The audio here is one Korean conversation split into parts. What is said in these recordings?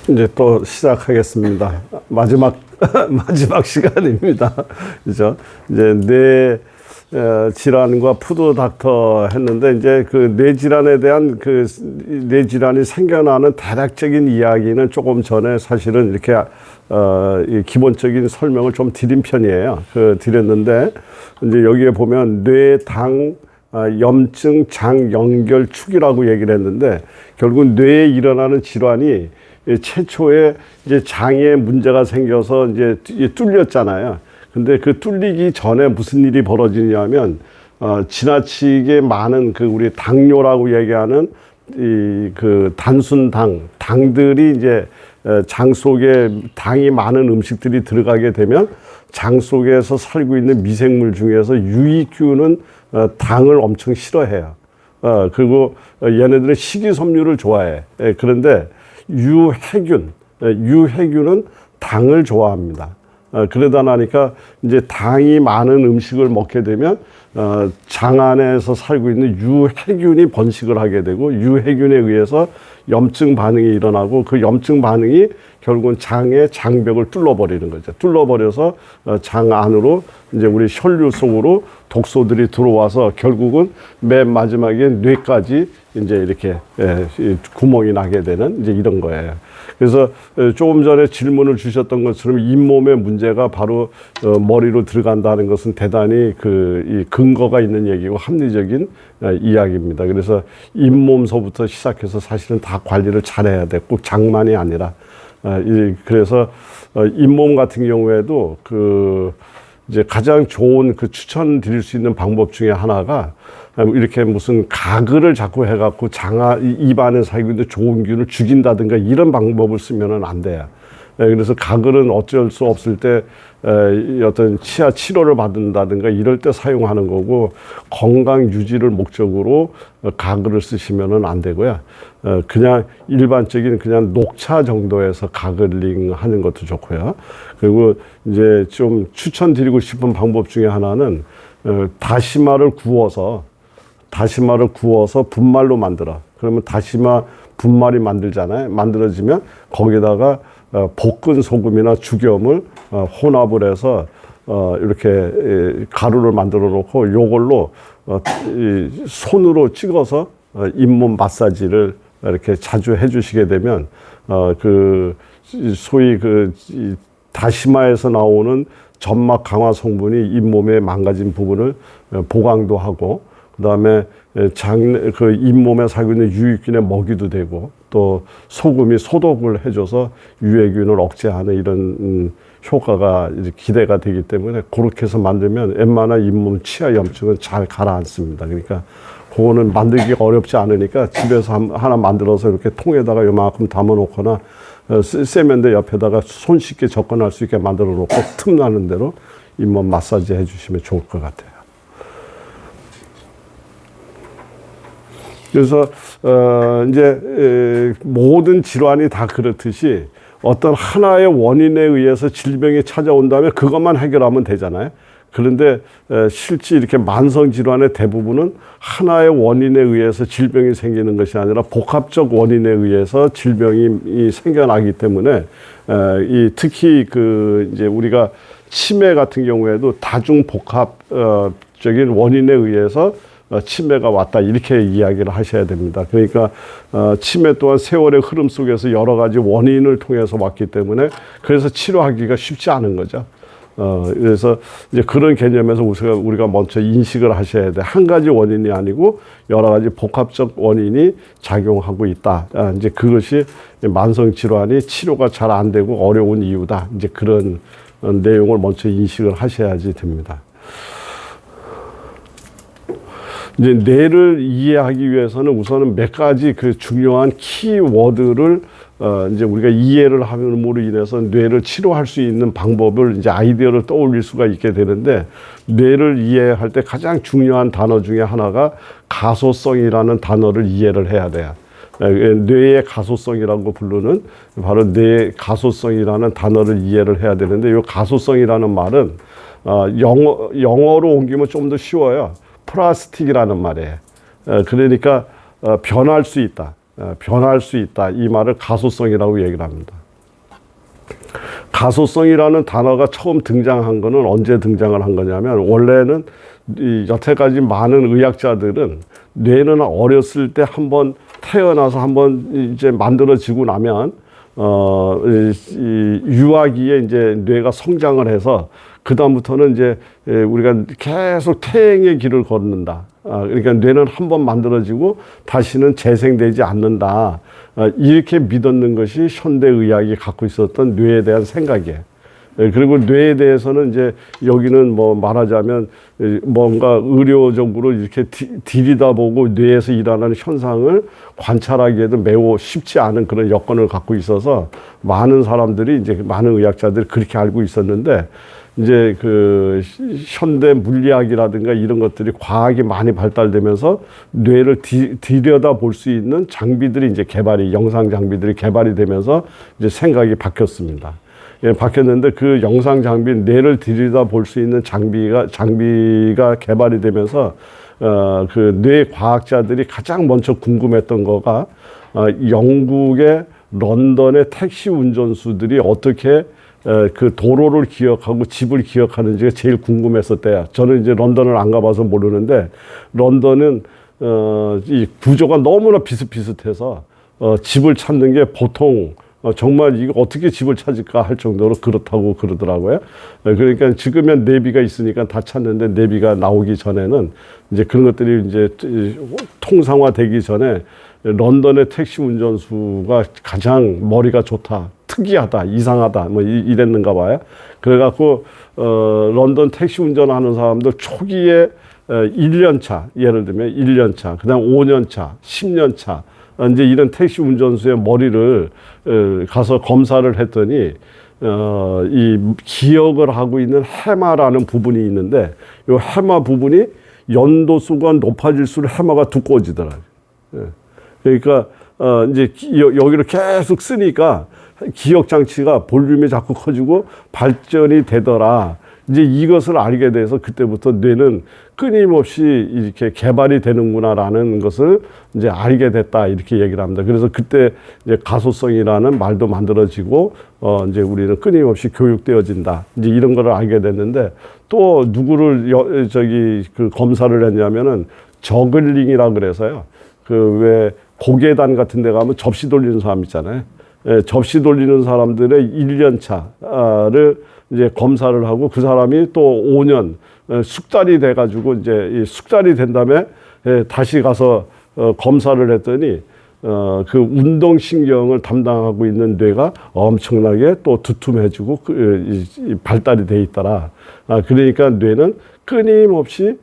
이제 또 시작하겠습니다. 마지막 마지막 시간입니다. 그죠? 이제 뇌 질환과 푸드 닥터 했는데 이제 그 뇌 질환에 대한 그 뇌 질환이 생겨나는 대략적인 이야기는 조금 전에 사실은 이렇게 이 기본적인 설명을 좀 드린 편이에요. 드렸는데 이제 여기에 보면 뇌당 염증 장 연결축이라고 얘기를 했는데 결국 뇌에 일어나는 질환이 최초에 이제 장에 문제가 생겨서 이제 뚫렸잖아요. 근데 그 뚫리기 전에 무슨 일이 벌어지냐면 지나치게 많은 그 우리 당뇨라고 얘기하는 이 그 단순 당들이 이제 장 속에 당이 많은 음식들이 들어가게 되면 장 속에서 살고 있는 미생물 중에서 유익균은 당을 엄청 싫어해요. 그리고 얘네들은 식이섬유를 좋아해. 그런데 유해균은 당을 좋아합니다. 그러다 나니까 이제 당이 많은 음식을 먹게 되면 장 안에서 살고 있는 유해균이 번식을 하게 되고 유해균에 의해서 염증 반응이 일어나고 그 염증 반응이 결국은 장의 장벽을 뚫어버리는 거죠. 뚫어버려서 장 안으로 이제 우리 혈류 속으로 독소들이 들어와서 결국은 맨 마지막에 뇌까지 이제 이렇게 구멍이 나게 되는 이제 이런 거예요. 그래서 조금 전에 질문을 주셨던 것처럼 잇몸의 문제가 바로 머리로 들어간다는 것은 대단히 이 근거가 있는 얘기고 합리적인 이야기입니다. 그래서 잇몸서부터 시작해서 사실은 다 관리를 잘해야 돼. 꼭 장만이 아니라. 그래서 잇몸 같은 경우에도 이제 가장 좋은 추천 드릴 수 있는 방법 중에 하나가 이렇게 무슨 가글을 자꾸 해갖고 입안에 살고 있는 좋은 균을 죽인다든가 이런 방법을 쓰면은 안 돼요. 그래서 가글은 어쩔 수 없을 때 어떤 치아 치료를 받는다든가 이럴 때 사용하는 거고 건강 유지를 목적으로 가글을 쓰시면은 안 되고요. 그냥 일반적인 그냥 녹차 정도에서 가글링 하는 것도 좋고요. 그리고 이제 좀 추천드리고 싶은 방법 중에 하나는 다시마를 구워서 분말로 만들어. 그러면 다시마 분말이 만들어지면 거기다가 볶은 소금이나 죽염을 혼합을 해서 이렇게 가루를 만들어 놓고 요걸로 손으로 찍어서 잇몸 마사지를 이렇게 자주 해주시게 되면 소위 다시마에서 나오는 점막 강화 성분이 잇몸에 망가진 부분을 보강도 하고 그다음에 잇몸에 살고 있는 유익균에 먹이도 되고 또 소금이 소독을 해줘서 유해균을 억제하는 이런 효과가 기대가 되기 때문에 그렇게 해서 만들면 웬만한 잇몸 치아 염증은 잘 가라앉습니다. 그러니까 그거는 만들기가 어렵지 않으니까 집에서 하나 만들어서 이렇게 통에다가 요만큼 담아놓거나 세면대 옆에다가 손쉽게 접근할 수 있게 만들어 놓고 틈나는 대로 잇몸 마사지 해주시면 좋을 것 같아요. 그래서 이제 모든 질환이 다 그렇듯이 어떤 하나의 원인에 의해서 질병이 찾아온다면 그것만 해결하면 되잖아요. 그런데 실제 이렇게 만성 질환의 대부분은 하나의 원인에 의해서 질병이 생기는 것이 아니라 복합적 원인에 의해서 질병이 생겨나기 때문에 특히 이제 우리가 치매 같은 경우에도 다중 복합적인 원인에 의해서 치매가 왔다 이렇게 이야기를 하셔야 됩니다. 그러니까 치매 또한 세월의 흐름 속에서 여러 가지 원인을 통해서 왔기 때문에 그래서 치료하기가 쉽지 않은 거죠. 그래서 이제 그런 개념에서 우리가 먼저 인식을 하셔야 돼. 한 가지 원인이 아니고 여러 가지 복합적 원인이 작용하고 있다. 이제 그것이 만성 질환이 치료가 잘 안 되고 어려운 이유다. 이제 그런 내용을 먼저 인식을 하셔야지 됩니다. 이제 뇌를 이해하기 위해서는 우선은 몇 가지 중요한 키워드를 이제 우리가 이해를 함으로 인해서 뇌를 치료할 수 있는 방법을 이제 아이디어를 떠올릴 수가 있게 되는데 뇌를 이해할 때 가장 중요한 단어 중에 하나가 가소성이라는 단어를 이해를 해야 돼요. 뇌의 가소성이라고 부르는 바로 뇌의 가소성이라는 단어를 이해를 해야 되는데 이 가소성이라는 말은 영어로 옮기면 좀 더 쉬워요. 플라스틱이라는 말이에요. 그러니까 변할 수 있다. 변할 수 있다. 이 말을 가소성이라고 얘기를 합니다. 가소성이라는 단어가 처음 등장한 거는 언제 등장을 한 거냐면, 원래는 여태까지 많은 의학자들은 뇌는 어렸을 때 한번 태어나서 한번 이제 만들어지고 나면 이 유아기에 이제 뇌가 성장을 해서 그 다음부터는 이제 우리가 계속 퇴행의 길을 걷는다. 그러니까 뇌는 한번 만들어지고 다시는 재생되지 않는다. 이렇게 믿었는 것이 현대의학이 갖고 있었던 뇌에 대한 생각이에요. 그리고 뇌에 대해서는 이제 여기는 뭐 말하자면 뭔가 의료적으로 이렇게 들여다보고 뇌에서 일어나는 현상을 관찰하기에도 매우 쉽지 않은 그런 여건을 갖고 있어서 많은 사람들이 이제 많은 의학자들이 그렇게 알고 있었는데, 이제 그 현대 물리학이라든가 이런 것들이 과학이 많이 발달되면서 뇌를 들여다 볼 수 있는 장비들이 이제 영상 장비들이 개발이 되면서 이제 생각이 바뀌었습니다. 예, 바뀌었는데 그 영상 장비, 뇌를 들여다 볼 수 있는 장비가 개발이 되면서 그 뇌 과학자들이 가장 먼저 궁금했던 거가 영국의 런던의 택시 운전수들이 어떻게 그 도로를 기억하고 집을 기억하는지가 제일 궁금했었대요. 저는 이제 런던을 안 가봐서 모르는데, 런던은 이 구조가 너무나 비슷비슷해서 집을 찾는 게 보통 정말 이거 어떻게 집을 찾을까 할 정도로 그렇다고 그러더라고요. 그러니까 지금은 내비가 있으니까 다 찾는데, 내비가 나오기 전에는 이제 그런 것들이 이제 통상화되기 전에 런던의 택시 운전수가 가장 머리가 좋다, 특이하다, 이상하다, 뭐 이랬는가 봐요. 그래갖고 런던 택시 운전하는 사람들 초기에 1년 차, 예를 들면 1년 차, 그다음 5년 차, 10년 차, 이제 이런 택시 운전수의 머리를 가서 검사를 했더니 이 기억을 하고 있는 해마라는 부분이 있는데, 이 해마 부분이 연도수가 높아질수록 해마가 두꺼워지더라고요. 그러니까 이제 여기를 계속 쓰니까 기억 장치가 볼륨이 자꾸 커지고 발전이 되더라. 이제 이것을 알게 돼서 그때부터 뇌는 끊임없이 이렇게 개발이 되는구나라는 것을 이제 알게 됐다, 이렇게 얘기를 합니다. 그래서 그때 이제 가소성이라는 말도 만들어지고 이제 우리는 끊임없이 교육되어진다, 이제 이런 거를 알게 됐는데, 또 누구를 그 검사를 했냐면은 저글링이라 그래서요. 그 왜 고계단 같은 데 가면 접시 돌리는 사람 있잖아요. 접시 돌리는 사람들의 1년 차를 이제 검사를 하고, 그 사람이 또 5년 숙달이 돼가지고 이제 숙달이 된 다음에 다시 가서 검사를 했더니 그 운동신경을 담당하고 있는 뇌가 엄청나게 또 두툼해지고 발달이 돼 있더라. 그러니까 뇌는 끊임없이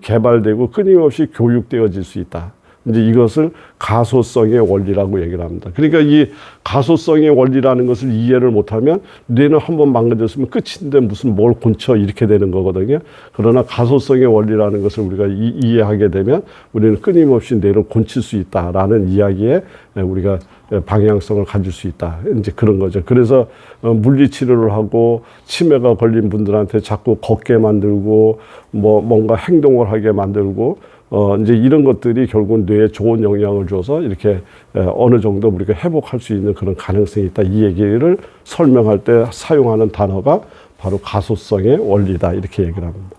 개발되고 끊임없이 교육되어질 수 있다. 이제 이것을 가소성의 원리라고 얘기를 합니다. 그러니까 이 가소성의 원리라는 것을 이해를 못하면 뇌는 한번 망가졌으면 끝인데 무슨 뭘 고쳐 이렇게 되는 거거든요. 그러나 가소성의 원리라는 것을 우리가 이해하게 되면 우리는 끊임없이 뇌를 고칠 수 있다라는 이야기에 우리가 방향성을 가질 수 있다. 이제 그런 거죠. 그래서 물리치료를 하고 치매가 걸린 분들한테 자꾸 걷게 만들고 뭔가 행동을 하게 만들고 이제 이런 것들이 결국 뇌에 좋은 영향을 줘서 이렇게 어느 정도 우리가 회복할 수 있는 그런 가능성이 있다. 이 얘기를 설명할 때 사용하는 단어가 바로 가소성의 원리다, 이렇게 얘기를 합니다.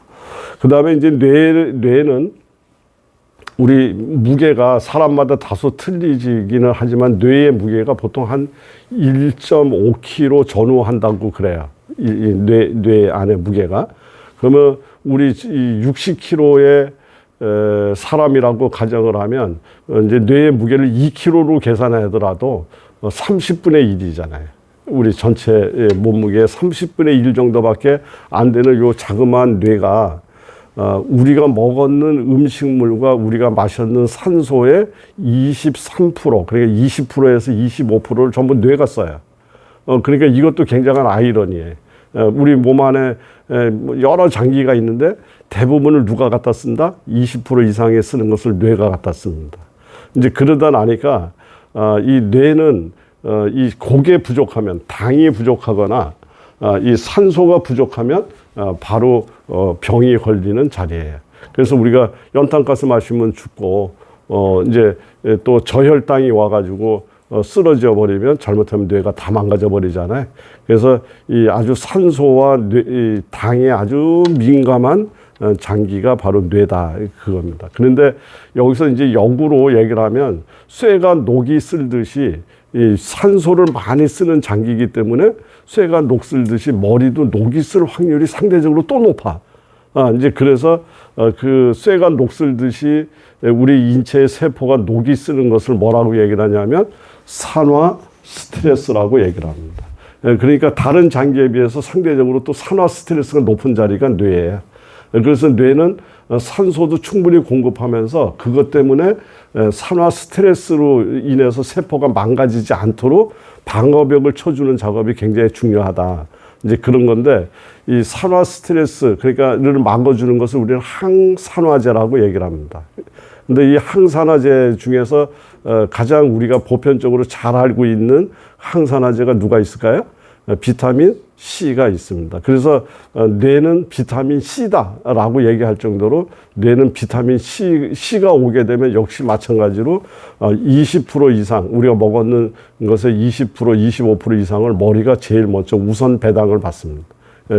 그 다음에 이제 뇌는 우리 무게가 사람마다 다소 틀리기는 하지만 뇌의 무게가 보통 한 1.5kg 전후한다고 그래요. 뇌 안의 무게가. 그러면 우리 60kg의 사람이라고 가정을 하면 이제 뇌의 무게를 2kg로 계산하더라도 30분의 1이잖아요. 우리 전체 몸무게의 30분의 1 정도밖에 안 되는 요 자그마한 뇌가 우리가 먹었는 음식물과 우리가 마셨는 산소의 23%, 그러니까 20%에서 25%를 전부 뇌가 써요. 그러니까 이것도 굉장한 아이러니예요. 우리 몸 안에 여러 장기가 있는데 대부분을 누가 갖다 쓴다? 20% 이상에 쓰는 것을 뇌가 갖다 씁니다. 이제 그러다 나니까 이 뇌는 이 고게 부족하면, 당이 부족하거나 이 산소가 부족하면 바로 병이 걸리는 자리예요. 그래서 우리가 연탄가스 마시면 죽고 이제 또 저혈당이 와가지고 쓰러져 버리면 잘못하면 뇌가 다 망가져 버리잖아요. 그래서 이 아주 산소와 이 당에 아주 민감한 장기가 바로 뇌다 그겁니다. 그런데 여기서 이제 역으로 얘기를 하면 쇠가 녹이 쓸듯이 이 산소를 많이 쓰는 장기이기 때문에 쇠가 녹 쓸듯이 머리도 녹이 쓸 확률이 상대적으로 또 높아. 이제 그래서 그 쇠가 녹 쓸듯이 우리 인체의 세포가 녹이 쓰는 것을 뭐라고 얘기를 하냐면 산화 스트레스라고 얘기를 합니다. 그러니까 다른 장기에 비해서 상대적으로 또 산화 스트레스가 높은 자리가 뇌예요. 그래서 뇌는 산소도 충분히 공급하면서 그것 때문에 산화 스트레스로 인해서 세포가 망가지지 않도록 방어벽을 쳐주는 작업이 굉장히 중요하다. 이제 그런 건데 이 산화 스트레스 그러니까를 막아주는 것을 우리는 항산화제라고 얘기를 합니다. 근데 이 항산화제 중에서 가장 우리가 보편적으로 잘 알고 있는 항산화제가 누가 있을까요? 비타민 C가 있습니다. 그래서 뇌는 비타민 C다라고 얘기할 정도로 뇌는 비타민 C가 오게 되면 역시 마찬가지로 20% 이상 우리가 먹었는 것의 20% 25% 이상을 머리가 제일 먼저 우선 배당을 받습니다.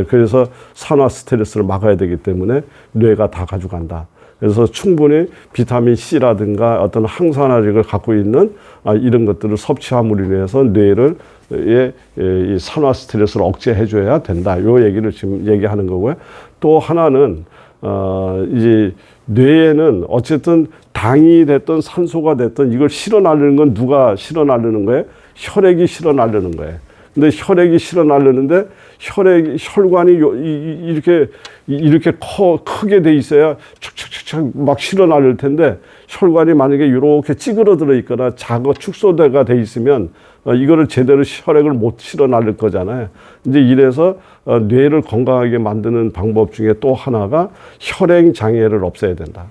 그래서 산화 스트레스를 막아야 되기 때문에 뇌가 다 가져간다. 그래서 충분히 비타민 C라든가 어떤 항산화제를 갖고 있는 이런 것들을 섭취함으로 인해서 뇌를 이 산화 스트레스를 억제해줘야 된다. 요 얘기를 지금 얘기하는 거고요. 또 하나는 이제 뇌에는 어쨌든 당이 됐든 산소가 됐든 이걸 실어나르는 건 누가 실어나르는 거예요? 혈액이 실어나르는 거예요. 근데 혈액이 실어나르는데 혈관이 이렇게 크게 돼 있어야 척척척척 막 실어나를 텐데 혈관이 만약에 이렇게 찌그러들어 있거나 작아 축소대가 돼 있으면 이거를 제대로 혈액을 못 실어나를 거잖아요. 이제 이래서 뇌를 건강하게 만드는 방법 중에 또 하나가 혈행 장애를 없애야 된다.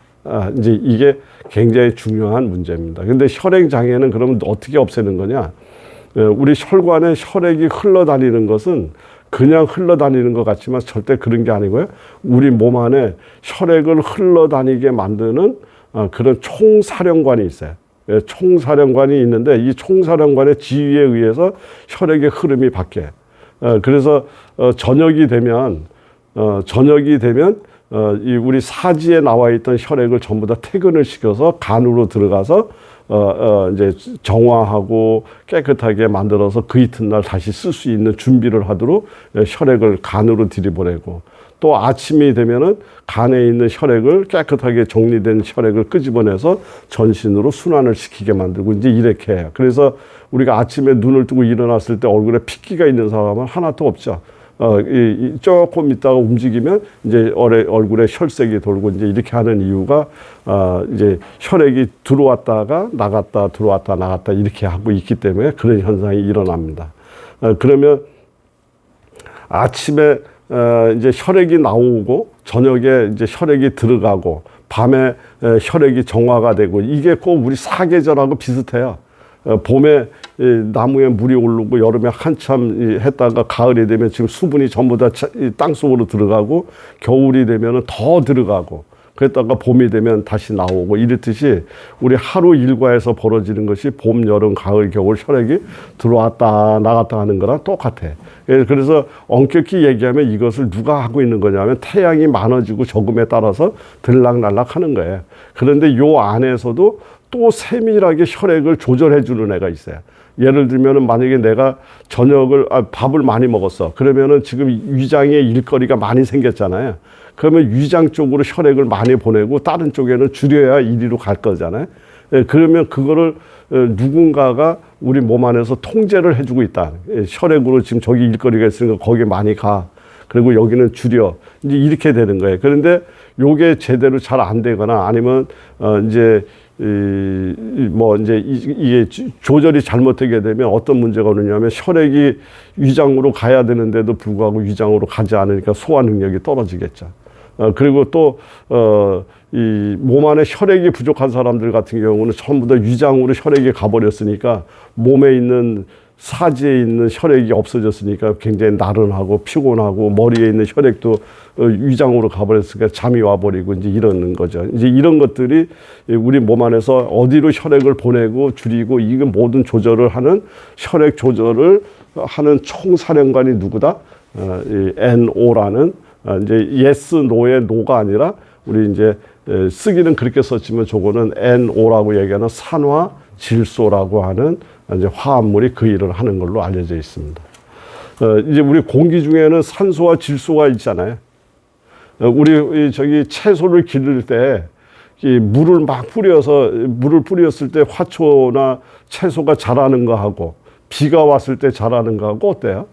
이제 이게 굉장히 중요한 문제입니다. 근데 혈행 장애는 그러면 어떻게 없애는 거냐? 우리 혈관에 혈액이 흘러다니는 것은 그냥 흘러다니는 것 같지만 절대 그런 게 아니고요. 우리 몸 안에 혈액을 흘러다니게 만드는 그런 총사령관이 있어요. 총사령관이 있는데 이 총사령관의 지휘에 의해서 혈액의 흐름이 바뀌어요. 그래서 저녁이 되면 이 우리 사지에 나와 있던 혈액을 전부 다 퇴근을 시켜서 간으로 들어가서 이제 정화하고 깨끗하게 만들어서 그 이튿날 다시 쓸 수 있는 준비를 하도록 혈액을 간으로 들이보내고 또 아침이 되면은 간에 있는 혈액을 깨끗하게 정리된 혈액을 끄집어내서 전신으로 순환을 시키게 만들고 이제 이렇게 해요. 그래서 우리가 아침에 눈을 뜨고 일어났을 때 얼굴에 핏기가 있는 사람은 하나도 없죠. 조금 있다가 움직이면 이제 얼굴에 혈색이 돌고 이제 이렇게 하는 이유가 이제 혈액이 들어왔다가 나갔다 들어왔다 나갔다 이렇게 하고 있기 때문에 그런 현상이 일어납니다. 그러면 아침에 이제 혈액이 나오고 저녁에 이제 혈액이 들어가고 밤에 혈액이 정화가 되고 이게 꼭 우리 사계절하고 비슷해요. 봄에 나무에 물이 오르고 여름에 한참 했다가 가을이 되면 지금 수분이 전부 다 땅속으로 들어가고 겨울이 되면 더 들어가고 그랬다가 봄이 되면 다시 나오고 이렇듯이 우리 하루 일과에서 벌어지는 것이 봄, 여름, 가을, 겨울 혈액이 들어왔다 나갔다 하는 거랑 똑같아. 그래서 엄격히 얘기하면 이것을 누가 하고 있는 거냐면 태양이 많아지고 적음에 따라서 들락날락 하는 거예요. 그런데 요 안에서도 또 세밀하게 혈액을 조절해 주는 애가 있어요. 예를 들면은 만약에 내가 밥을 많이 먹었어. 그러면은 지금 위장에 일거리가 많이 생겼잖아요. 그러면 위장 쪽으로 혈액을 많이 보내고 다른 쪽에는 줄여야 이리로 갈 거잖아요. 그러면 그거를 누군가가 우리 몸 안에서 통제를 해주고 있다. 혈액으로 지금 저기 일거리가 있으니까 거기에 많이 가. 그리고 여기는 줄여. 이제 이렇게 되는 거예요. 그런데 요게 제대로 잘 안 되거나 아니면 이제 이게 조절이 잘못되게 되면 어떤 문제가 오느냐면 혈액이 위장으로 가야 되는데도 불구하고 위장으로 가지 않으니까 소화 능력이 떨어지겠죠. 그리고 또 이 몸 안에 혈액이 부족한 사람들 같은 경우는 전부 다 위장으로 혈액이 가버렸으니까 몸에 있는 사지에 있는 혈액이 없어졌으니까 굉장히 나른하고 피곤하고 머리에 있는 혈액도 위장으로 가버렸으니까 잠이 와버리고 이제 이러는 거죠. 이제 이런 것들이 우리 몸 안에서 어디로 혈액을 보내고 줄이고 이거 모든 조절을 하는 혈액 조절을 하는 총사령관이 누구다? 이 NO라는 이제 yes, no의 no가 아니라 우리 이제 쓰기는 그렇게 썼지만 저거는 NO라고 얘기하는 산화 질소라고 하는 이제 화합물이 그 일을 하는 걸로 알려져 있습니다. 이제 우리 공기 중에는 산소와 질소가 있잖아요. 우리 저기 채소를 기를 때 이 물을 막 뿌렸을 때 화초나 채소가 자라는 거 하고 비가 왔을 때 자라는 거 하고 어때요?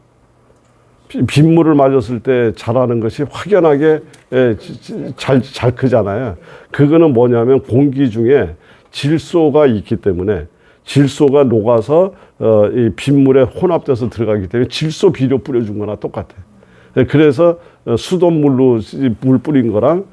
빗물을 맞았을 때 자라는 것이 확연하게 잘 크잖아요. 그거는 뭐냐면 공기 중에 질소가 있기 때문에 질소가 녹아서 이 빗물에 혼합돼서 들어가기 때문에 질소 비료 뿌려준 거나 똑같아요. 그래서 수돗물로 물 뿌린 거랑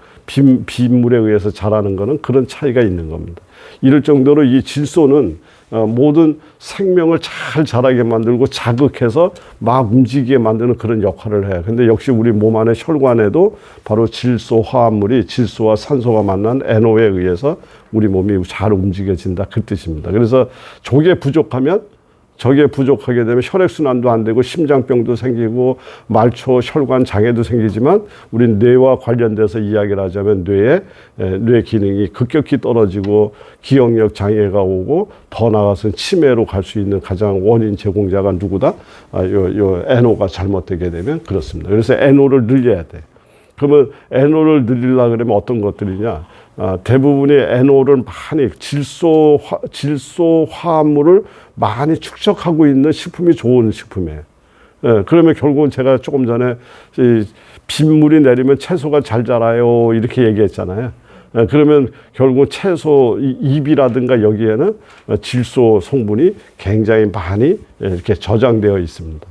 빗물에 의해서 자라는 거는 그런 차이가 있는 겁니다. 이럴 정도로 이 질소는 모든 생명을 잘 자라게 만들고 자극해서 막 움직이게 만드는 그런 역할을 해요. 근데 역시 우리 몸 안의 혈관에도 바로 질소 화합물이 질소와 산소가 만난 NO에 의해서 우리 몸이 잘 움직여진다 그 뜻입니다. 그래서 저게 부족하게 되면 혈액순환도 안 되고 심장병도 생기고 말초 혈관 장애도 생기지만 우리 뇌와 관련돼서 이야기를 하자면 뇌 기능이 급격히 떨어지고 기억력 장애가 오고 더 나아가서는 치매로 갈 수 있는 가장 원인 제공자가 누구다? 요 NO가 잘못되게 되면 그렇습니다. 그래서 NO를 늘려야 돼. 그러면 NO를 늘리려고 그러면 어떤 것들이냐? 대부분이 NO를 많이 질소 화합물을 많이 축적하고 있는 식품이 좋은 식품이에요. 예, 그러면 결국은 제가 조금 전에 빗물이 내리면 채소가 잘 자라요 이렇게 얘기했잖아요. 예, 그러면 결국 채소 잎이라든가 여기에는 질소 성분이 굉장히 많이 이렇게 저장되어 있습니다.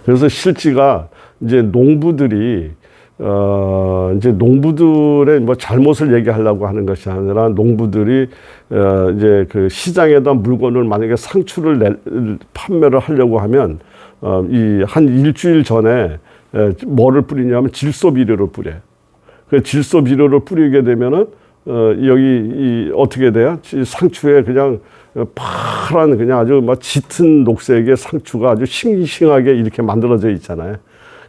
그래서 실제가 이제 농부들의 뭐 잘못을 얘기하려고 하는 것이 아니라 농부들이 이제 그 시장에다 물건을 만약에 상추를 판매를 하려고 하면 이 한 일주일 전에 뭐를 뿌리냐면 질소 비료를 뿌려요. 그 질소 비료를 뿌리게 되면은 여기 어떻게 돼요? 상추에 그냥 파란 그냥 아주 막 짙은 녹색의 상추가 아주 싱싱하게 이렇게 만들어져 있잖아요.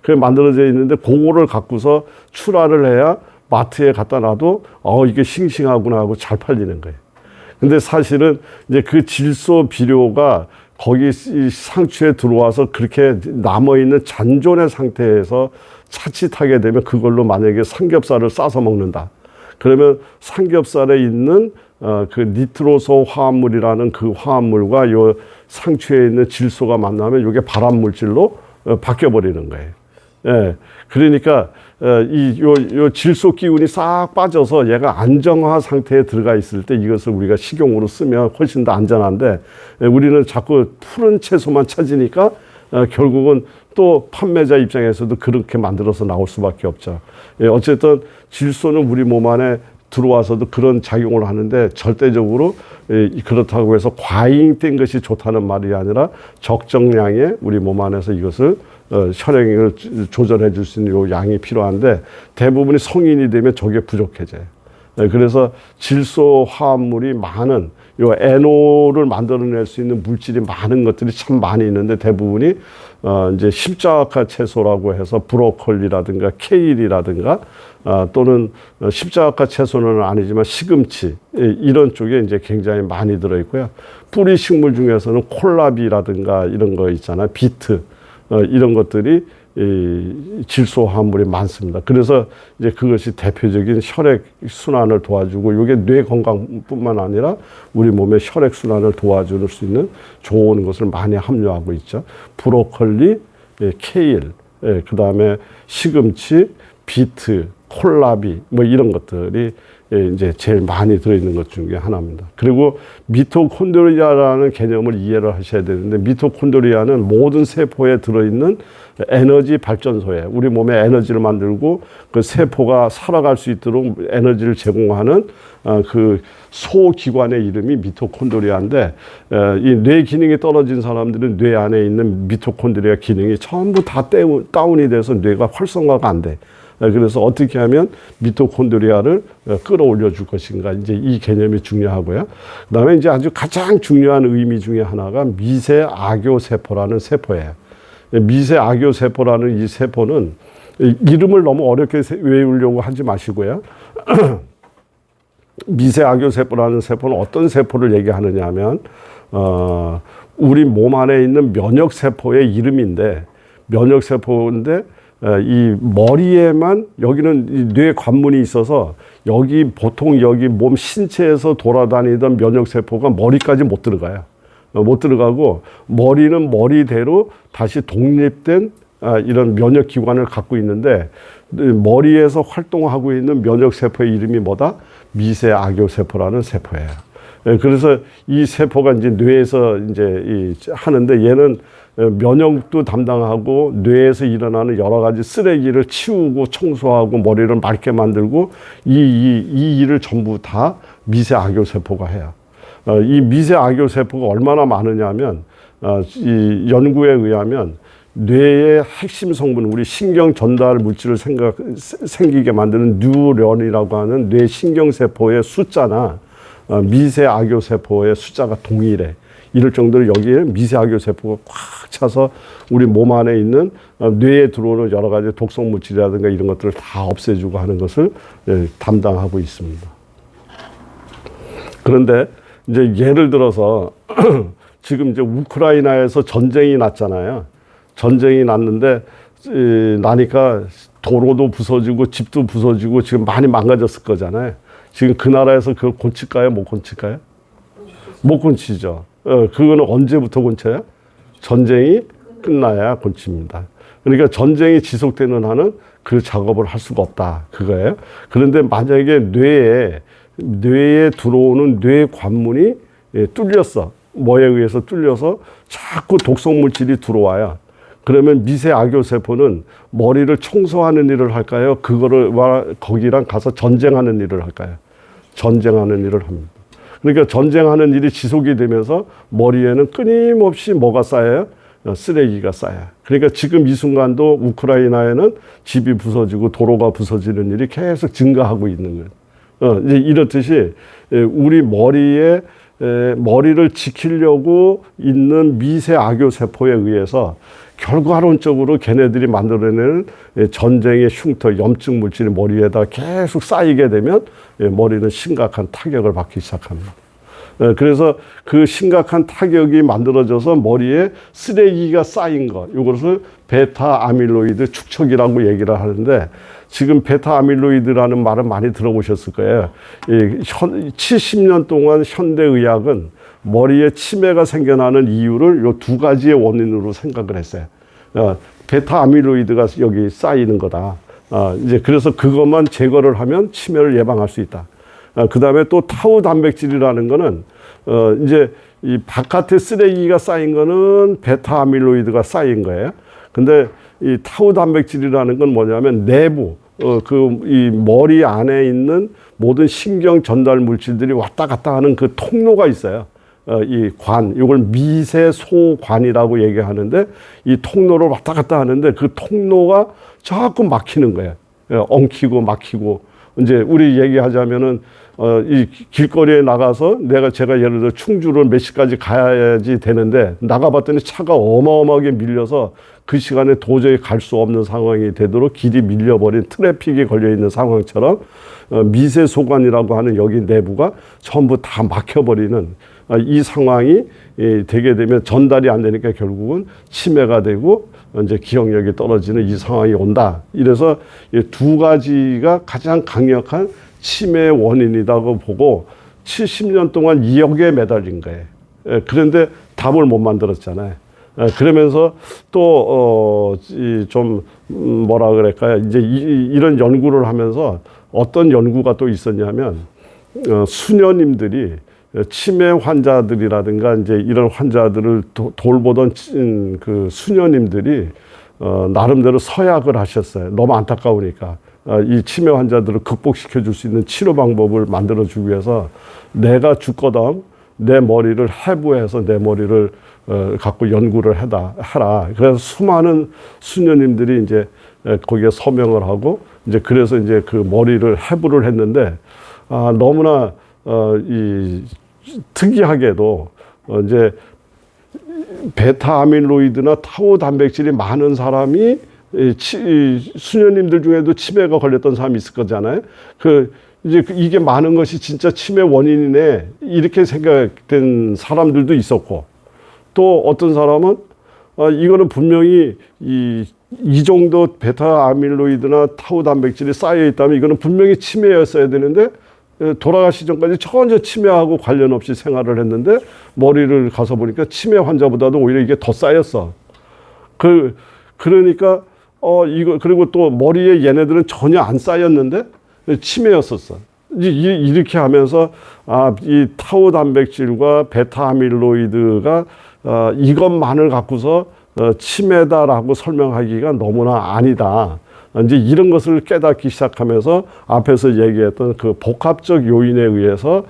그게 만들어져 있는데 그거를 갖고서 출하를 해야 마트에 갖다 놔도 이게 싱싱하구나 하고 잘 팔리는 거예요. 근데 사실은 이제 그 질소 비료가 거기 상추에 들어와서 그렇게 남아있는 잔존의 상태에서 차칫하게 되면 그걸로 만약에 삼겹살을 싸서 먹는다. 그러면 삼겹살에 있는 그 니트로소 화합물이라는 그 화합물과 요 상추에 있는 질소가 만나면 이게 발암 물질로 바뀌어 버리는 거예요. 예, 그러니까 요 질소 기운이 싹 빠져서 얘가 안정화 상태에 들어가 있을 때 이것을 우리가 식용으로 쓰면 훨씬 더 안전한데 우리는 자꾸 푸른 채소만 찾으니까 결국은 또 판매자 입장에서도 그렇게 만들어서 나올 수밖에 없죠. 예, 어쨌든 질소는 우리 몸 안에 들어와서도 그런 작용을 하는데 절대적으로 그렇다고 해서 과잉된 것이 좋다는 말이 아니라 적정량의 우리 몸 안에서 이것을 혈액을 조절해 줄 수 있는 요 양이 필요한데 대부분이 성인이 되면 저게 부족해져요. 그래서 질소 화합물이 많은 요 NO를 만들어낼 수 있는 물질이 많은 것들이 참 많이 있는데 대부분이 이제 십자가 채소라고 해서 브로콜리라든가 케일이라든가 또는 십자가 채소는 아니지만 시금치 이런 쪽에 이제 굉장히 많이 들어 있고요. 뿌리 식물 중에서는 콜라비라든가 이런 거 있잖아요. 비트 이런 것들이 질소 화합물이 많습니다. 그래서 이제 그것이 대표적인 혈액 순환을 도와주고 이게 뇌 건강뿐만 아니라 우리 몸의 혈액 순환을 도와줄 수 있는 좋은 것을 많이 함유하고 있죠. 브로콜리, 케일, 그 다음에 시금치, 비트, 콜라비 뭐 이런 것들이 이제 제일 많이 들어있는 것 중에 하나입니다. 그리고 미토콘드리아라는 개념을 이해를 하셔야 되는데, 미토콘드리아는 모든 세포에 들어있는 에너지 발전소에 우리 몸에 에너지를 만들고 그 세포가 살아갈 수 있도록 에너지를 제공하는 그 소기관의 이름이 미토콘드리아인데, 이 뇌 기능이 떨어진 사람들은 뇌 안에 있는 미토콘드리아 기능이 전부 다 다운이 돼서 뇌가 활성화가 안 돼. 그래서 어떻게 하면 미토콘드리아를 끌어올려 줄 것인가, 이제 이 개념이 중요하고요. 그다음에 이제 아주 가장 중요한 의미 중에 하나가 미세 악교 세포라는 세포예요. 미세 악교 세포라는 이 세포는 이름을 너무 어렵게 외우려고 하지 마시고요. 미세 악교 세포라는 세포는 어떤 세포를 얘기하느냐 하면 우리 몸 안에 있는 면역 세포의 이름인데, 면역 세포인데 이 머리에만, 여기는 이 뇌 관문이 있어서 여기 보통 여기 몸 신체에서 돌아다니던 면역 세포가 머리까지 못 들어가요. 못 들어가고 머리는 머리대로 다시 독립된 이런 면역 기관을 갖고 있는데, 머리에서 활동하고 있는 면역 세포의 이름이 뭐다? 미세 악교 세포라는 세포예요. 그래서 이 세포가 이제 뇌에서 이제 하는데, 얘는 면역도 담당하고 뇌에서 일어나는 여러 가지 쓰레기를 치우고 청소하고 머리를 맑게 만들고 이 일을 전부 다 미세 악교 세포가 해요. 이 미세 악교 세포가 얼마나 많으냐면, 이 연구에 의하면 뇌의 핵심 성분, 우리 신경 전달 물질을 생기게 만드는 뉴런이라고 하는 뇌 신경세포의 숫자나 미세 악교 세포의 숫자가 동일해. 이럴 정도로 여기에 미세 악교 세포가 꽉 차서 우리 몸 안에 있는 뇌에 들어오는 여러 가지 독성 물질이라든가 이런 것들을 다 없애주고 하는 것을 담당하고 있습니다. 그런데 이제 예를 들어서 지금 이제 우크라이나에서 전쟁이 났잖아요. 전쟁이 났는데 나니까 도로도 부서지고 집도 부서지고 지금 많이 망가졌을 거잖아요. 지금 그 나라에서 그걸 고칠까요? 못 고칠까요? 못 고치죠. 그거는 언제부터 고쳐요? 전쟁이 끝나야 고칩니다. 그러니까 전쟁이 지속되는 한은 그 작업을 할 수가 없다, 그거예요. 그런데 만약에 뇌에 들어오는 뇌 관문이 뚫렸어. 뭐에 의해서 뚫려서 자꾸 독성 물질이 들어와요. 그러면 미세 악교 세포는 머리를 청소하는 일을 할까요? 거기랑 가서 전쟁하는 일을 할까요? 전쟁하는 일을 합니다. 그러니까 전쟁하는 일이 지속이 되면서 머리에는 끊임없이 뭐가 쌓여요? 쓰레기가 쌓여요. 그러니까 지금 이 순간도 우크라이나에는 집이 부서지고 도로가 부서지는 일이 계속 증가하고 있는 거예요. 이제 이렇듯이 우리 머리를 지키려고 있는 미세 악교 세포에 의해서 결과론적으로 걔네들이 만들어내는 전쟁의 흉터, 염증 물질이 머리에다 계속 쌓이게 되면 머리는 심각한 타격을 받기 시작합니다. 그래서 그 심각한 타격이 만들어져서 머리에 쓰레기가 쌓인 것, 이것을 베타 아밀로이드 축적이라고 얘기를 하는데, 지금 베타 아밀로이드라는 말은 많이 들어보셨을 거예요. 70년 동안 현대의학은 머리에 치매가 생겨나는 이유를 요 두 가지의 원인으로 생각을 했어요. 베타 아밀로이드가 여기 쌓이는 거다. 이제 그래서 그것만 제거를 하면 치매를 예방할 수 있다. 그 다음에 또 타우 단백질이라는 거는 이제 이 바깥에 쓰레기가 쌓인 거는 베타 아밀로이드가 쌓인 거예요. 근데 이 타우 단백질이라는 건 뭐냐면 내부 이 머리 안에 있는 모든 신경 전달 물질들이 왔다 갔다 하는 그 통로가 있어요. 이걸 미세소관이라고 얘기하는데, 이 통로를 왔다 갔다 하는데 그 통로가 자꾸 막히는 거예요. 엉키고 막히고. 이제 우리 얘기하자면은 이 길거리에 나가서 제가 예를 들어 충주를 몇 시까지 가야지 되는데, 나가봤더니 차가 어마어마하게 밀려서 그 시간에 도저히 갈 수 없는 상황이 되도록 길이 밀려버린, 트래픽이 걸려있는 상황처럼 미세소관이라고 하는 여기 내부가 전부 다 막혀버리는 이 상황이 되게 되면 전달이 안 되니까 결국은 치매가 되고 이제 기억력이 떨어지는 이 상황이 온다. 이래서 두 가지가 가장 강력한 치매의 원인이라고 보고 70년 동안 이 역에 매달린 거예요. 그런데 답을 못 만들었잖아요. 그러면서 또, 좀, 뭐라 그럴까요? 이제 이런 연구를 하면서 어떤 연구가 또 있었냐면, 수녀님들이 치매 환자들이라든가 이제 이런 환자들을 돌보던 그 수녀님들이 나름대로 서약을 하셨어요. 너무 안타까우니까. 이 치매 환자들을 극복시켜 줄 수 있는 치료 방법을 만들어 주기 위해서 내가 죽거든 내 머리를 해부해서 내 머리를 갖고 연구를 하라. 그래서 수많은 수녀님들이 이제 거기에 서명을 하고 이제 그래서 이제 그 머리를 해부를 했는데 너무나 특이하게도 이제 베타 아밀로이드나 타우 단백질이 많은 사람이 수녀님들 중에도 치매가 걸렸던 사람이 있을 거잖아요. 이제 이게 많은 것이 진짜 치매 원인이네 이렇게 생각된 사람들도 있었고 또 어떤 사람은 이거는 분명히 이 정도 베타 아밀로이드나 타우 단백질이 쌓여 있다면 이거는 분명히 치매였어야 되는데 돌아가시 전까지 전혀 치매하고 관련 없이 생활을 했는데 머리를 가서 보니까 치매 환자보다도 오히려 이게 더 쌓였어. 그러니까 이거 그리고 또 머리에 얘네들은 전혀 안 쌓였는데 치매였었어. 이렇게 하면서 이 타우 단백질과 베타 아밀로이드가 이것만을 갖고서 치매다라고 설명하기가 너무나 아니다. 이제 이런 것을 깨닫기 시작하면서 앞에서 얘기했던 그 복합적 요인에 의해서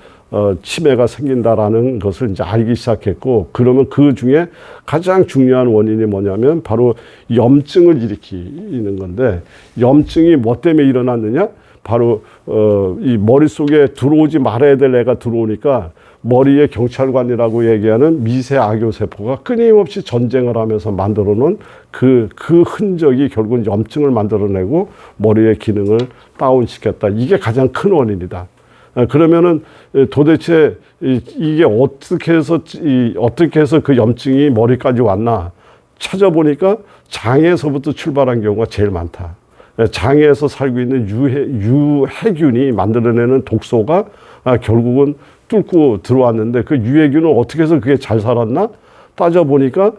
치매가 생긴다라는 것을 이제 알기 시작했고, 그러면 그 중에 가장 중요한 원인이 뭐냐면 바로 염증을 일으키는 건데, 염증이 뭐 때문에 일어났느냐? 바로 이 머릿속에 들어오지 말아야 될 애가 들어오니까 머리에 경찰관이라고 얘기하는 미세 악효세포가 끊임없이 전쟁을 하면서 만들어 놓은 그 흔적이 결국은 염증을 만들어내고 머리의 기능을 다운시켰다. 이게 가장 큰 원인이다. 그러면은 도대체 이게 어떻게 해서 그 염증이 머리까지 왔나 찾아보니까 장에서부터 출발한 경우가 제일 많다. 장에서 살고 있는 유해균이 만들어내는 독소가 결국은 뚫고 들어왔는데 그 유해균은 어떻게 해서 그게 잘 살았나? 따져보니까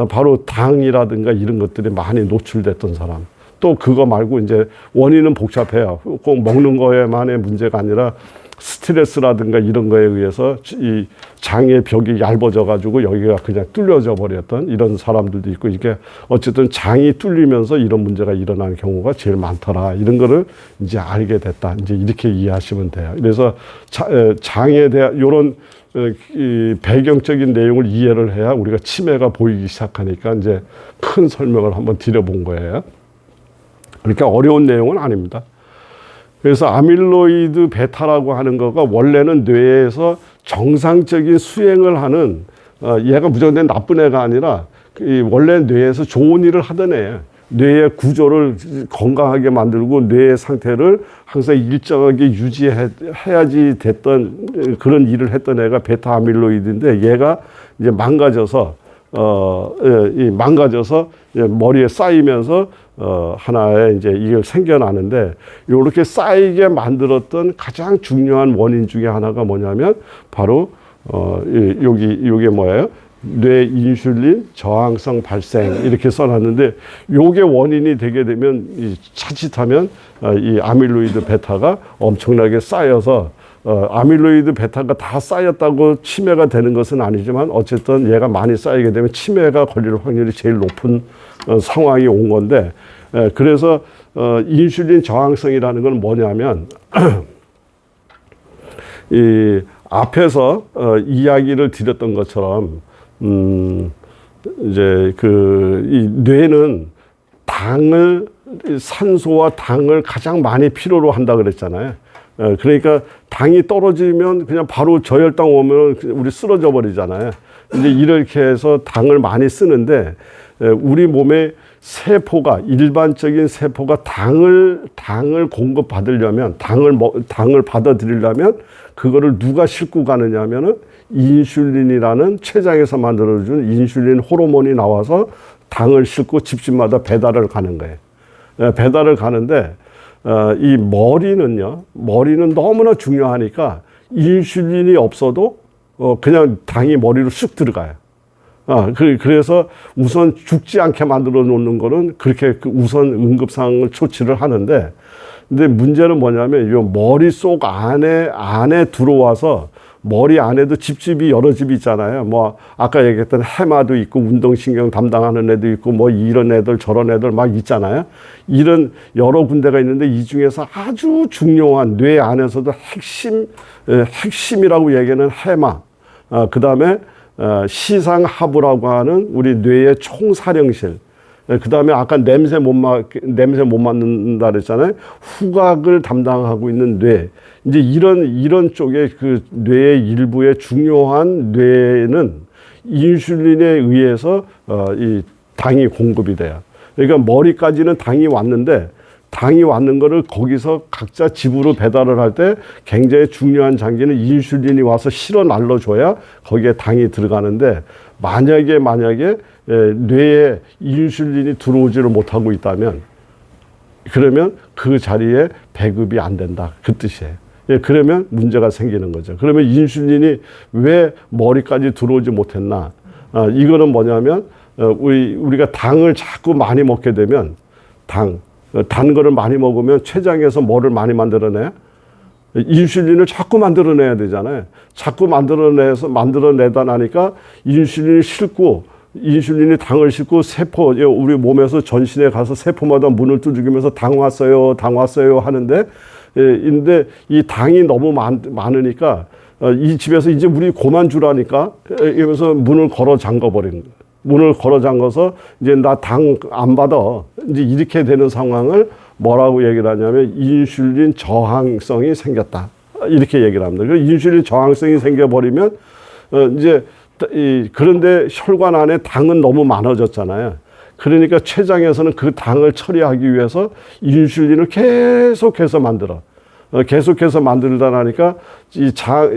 바로 당이라든가 이런 것들이 많이 노출됐던 사람. 또 그거 말고 이제 원인은 복잡해요. 꼭 먹는 거에만의 문제가 아니라 스트레스라든가 이런 거에 의해서 이 장의 벽이 얇아져 가지고 여기가 그냥 뚫려져 버렸던 이런 사람들도 있고, 이게 어쨌든 장이 뚫리면서 이런 문제가 일어나는 경우가 제일 많더라. 이런 거를 이제 알게 됐다. 이제 이렇게 이해하시면 돼요. 그래서 장에 대한 이런 이 배경적인 내용을 이해를 해야 우리가 치매가 보이기 시작하니까 이제 큰 설명을 한번 드려본 거예요. 그러니까 어려운 내용은 아닙니다. 그래서 아밀로이드 베타라고 하는 거가 원래는 뇌에서 정상적인 수행을 하는, 얘가 무조건 나쁜 애가 아니라 원래 뇌에서 좋은 일을 하던 애예요. 뇌의 구조를 건강하게 만들고 뇌의 상태를 항상 일정하게 유지해야지 됐던 그런 일을 했던 애가 베타 아밀로이드인데, 얘가 이제 망가져서 머리에 쌓이면서 하나의 이제 이게 생겨나는데, 이렇게 쌓이게 만들었던 가장 중요한 원인 중에 하나가 뭐냐면 바로 요게 뭐예요? 뇌 인슐린 저항성 발생 이렇게 써놨는데, 요게 원인이 되게 되면 자칫하면 이 아밀로이드 베타가 엄청나게 쌓여서 아밀로이드 베타가 다 쌓였다고 치매가 되는 것은 아니지만 어쨌든 얘가 많이 쌓이게 되면 치매가 걸릴 확률이 제일 높은 상황이 온 건데, 그래서 인슐린 저항성이라는 건 뭐냐면 이 앞에서 이야기를 드렸던 것처럼 이제 이 뇌는 산소와 당을 가장 많이 필요로 한다 그랬잖아요. 그러니까 당이 떨어지면 그냥 바로 저혈당 오면 우리 쓰러져 버리잖아요. 이제 이렇게 해서 당을 많이 쓰는데, 우리 몸의 일반적인 세포가 당을 공급받으려면, 당을 받아들이려면 그거를 누가 싣고 가느냐 하면은 인슐린이라는 췌장에서 만들어준 인슐린 호르몬이 나와서 당을 싣고 집집마다 배달을 가는 거예요. 배달을 가는데, 이 머리는 너무나 중요하니까 인슐린이 없어도 그냥 당이 머리로 쑥 들어가요. 그래서 우선 죽지 않게 만들어 놓는 거는 그렇게 우선 응급상황을 조치를 하는데, 근데 문제는 뭐냐면 이 머릿속 안에 들어와서 머리 안에도 집집이 여러 집 있잖아요. 뭐 아까 얘기했던 해마도 있고 운동신경 담당하는 애도 있고 뭐 이런 애들 저런 애들 막 있잖아요. 이런 여러 군데가 있는데 이 중에서 아주 중요한 뇌 안에서도 핵심이라고 얘기하는 해마, 그다음에 시상하부라고 하는 우리 뇌의 총사령실, 그다음에 아까 냄새 못 맡는다 그랬잖아요. 후각을 담당하고 있는 뇌. 이제 이런 쪽에 그 뇌의 일부의 중요한 뇌는 인슐린에 의해서 이 당이 공급이 돼요. 그러니까 머리까지는 당이 왔는데, 당이 왔는 거를 거기서 각자 집으로 배달을 할 때 굉장히 중요한 장기는 인슐린이 와서 실어 날려줘야 거기에 당이 들어가는데, 만약에 뇌에 인슐린이 들어오지를 못하고 있다면, 그러면 그 자리에 배급이 안 된다, 그 뜻이에요. 그러면 문제가 생기는 거죠. 그러면 인슐린이 왜 머리까지 들어오지 못했나? 이거는 뭐냐면 우리가 당을 자꾸 많이 먹게 되면, 단 거를 많이 먹으면 췌장에서 뭐를 많이 만들어내요? 인슐린을 자꾸 만들어내야 되잖아요. 자꾸 만들어내다 나니까 인슐린이 당을 싣고 세포, 우리 몸에서 전신에 가서 세포마다 문을 두드리면서 당 왔어요 하는데, 근데 이 당이 너무 많으니까 이 집에서 이제 우리 고만 주라니까 이러면서 문을 걸어 잠궈버리는 거예요. 문을 걸어 잠궈서 이제 나 당 안 받아, 이제 이렇게 되는 상황을 뭐라고 얘기를 하냐면 인슐린 저항성이 생겼다, 이렇게 얘기를 합니다. 그 인슐린 저항성이 생겨버리면 이제 그런데 혈관 안에 당은 너무 많아졌잖아요. 그러니까 췌장에서는 그 당을 처리하기 위해서 인슐린을 계속해서 만들다 나니까 이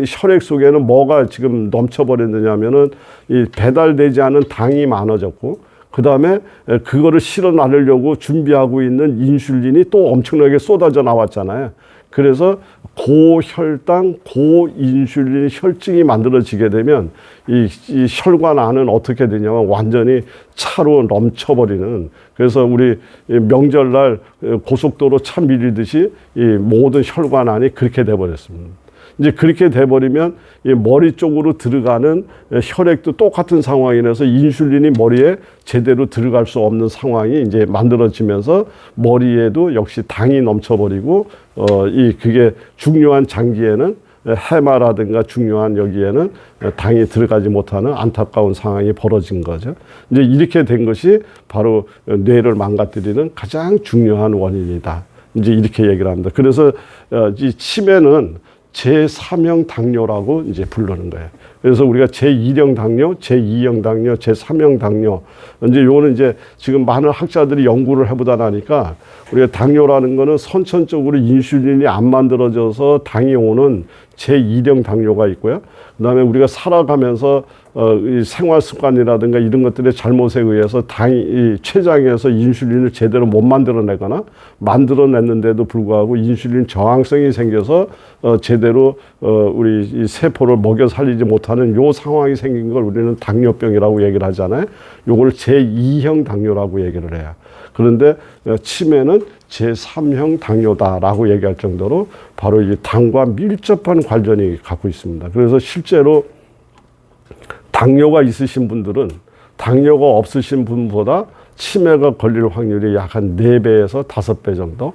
혈액 속에는 뭐가 지금 넘쳐버렸느냐면은 이 배달되지 않은 당이 많아졌고, 그 다음에 그거를 실어 나르려고 준비하고 있는 인슐린이 또 엄청나게 쏟아져 나왔잖아요. 그래서 고혈당, 고인슐린 혈증이 만들어지게 되면 이 혈관 안은 어떻게 되냐면 완전히 차로 넘쳐버리는, 그래서 우리 명절날 고속도로 차 밀리듯이 이 모든 혈관 안이 그렇게 돼버렸습니다. 이제 그렇게 돼버리면 이 머리 쪽으로 들어가는 혈액도 똑같은 상황이라서 인슐린이 머리에 제대로 들어갈 수 없는 상황이 이제 만들어지면서 머리에도 역시 당이 넘쳐버리고, 그게 중요한 장기에는 해마라든가 중요한 여기에는 당이 들어가지 못하는 안타까운 상황이 벌어진 거죠. 이제 이렇게 된 것이 바로 뇌를 망가뜨리는 가장 중요한 원인이다, 이제 이렇게 얘기를 합니다. 그래서 이 치매는 제3형 당뇨라고 이제 부르는 거예요. 그래서 우리가 제1형 당뇨, 제2형 당뇨, 제3형 당뇨. 이제 요거는 이제 지금 많은 학자들이 연구를 해보다 나니까 우리가 당뇨라는 거는 선천적으로 인슐린이 안 만들어져서 당이 오는 제2형 당뇨가 있고요. 그 다음에 우리가 살아가면서 이 생활 습관이라든가 이런 것들의 잘못에 의해서 이 췌장에서 인슐린을 제대로 못 만들어내거나 만들어냈는데도 불구하고 인슐린 저항성이 생겨서 제대로 우리 이 세포를 먹여 살리지 못하는 요 상황이 생긴 걸 우리는 당뇨병이라고 얘기를 하잖아요. 요걸 제2형 당뇨라고 얘기를 해요. 그런데 치매는 제3형 당뇨다라고 얘기할 정도로 바로 이 당과 밀접한 관련이 갖고 있습니다. 그래서 실제로 당뇨가 있으신 분들은 당뇨가 없으신 분보다 치매가 걸릴 확률이 약 한 4배에서 5배 정도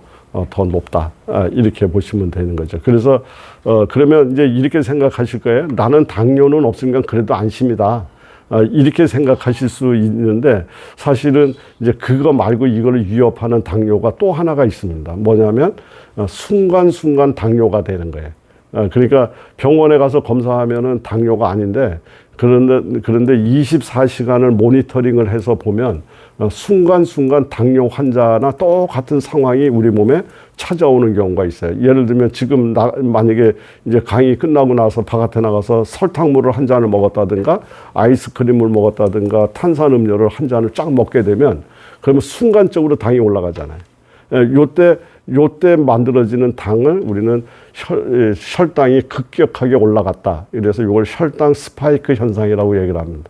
더 높다, 이렇게 보시면 되는 거죠. 그래서 그러면 이제 이렇게 생각하실 거예요. 나는 당뇨는 없으니까 그래도 안심이다, 이렇게 생각하실 수 있는데, 사실은 이제 그거 말고 이거를 위협하는 당뇨가 또 하나가 있습니다. 뭐냐면 순간순간 당뇨가 되는 거예요. 그러니까 병원에 가서 검사하면은 당뇨가 아닌데, 그런데 24시간을 모니터링을 해서 보면 순간순간 당뇨 환자나 똑같은 상황이 우리 몸에 찾아오는 경우가 있어요. 예를 들면 지금 만약에 이제 강의 끝나고 나서 바깥에 나가서 설탕물을 한 잔을 먹었다든가 아이스크림을 먹었다든가 탄산음료를 한 잔을 쫙 먹게 되면 그러면 순간적으로 당이 올라가잖아요. 요때 만들어지는 당을 우리는 혈당이 급격하게 올라갔다, 그래서 이걸 혈당 스파이크 현상이라고 얘기를 합니다.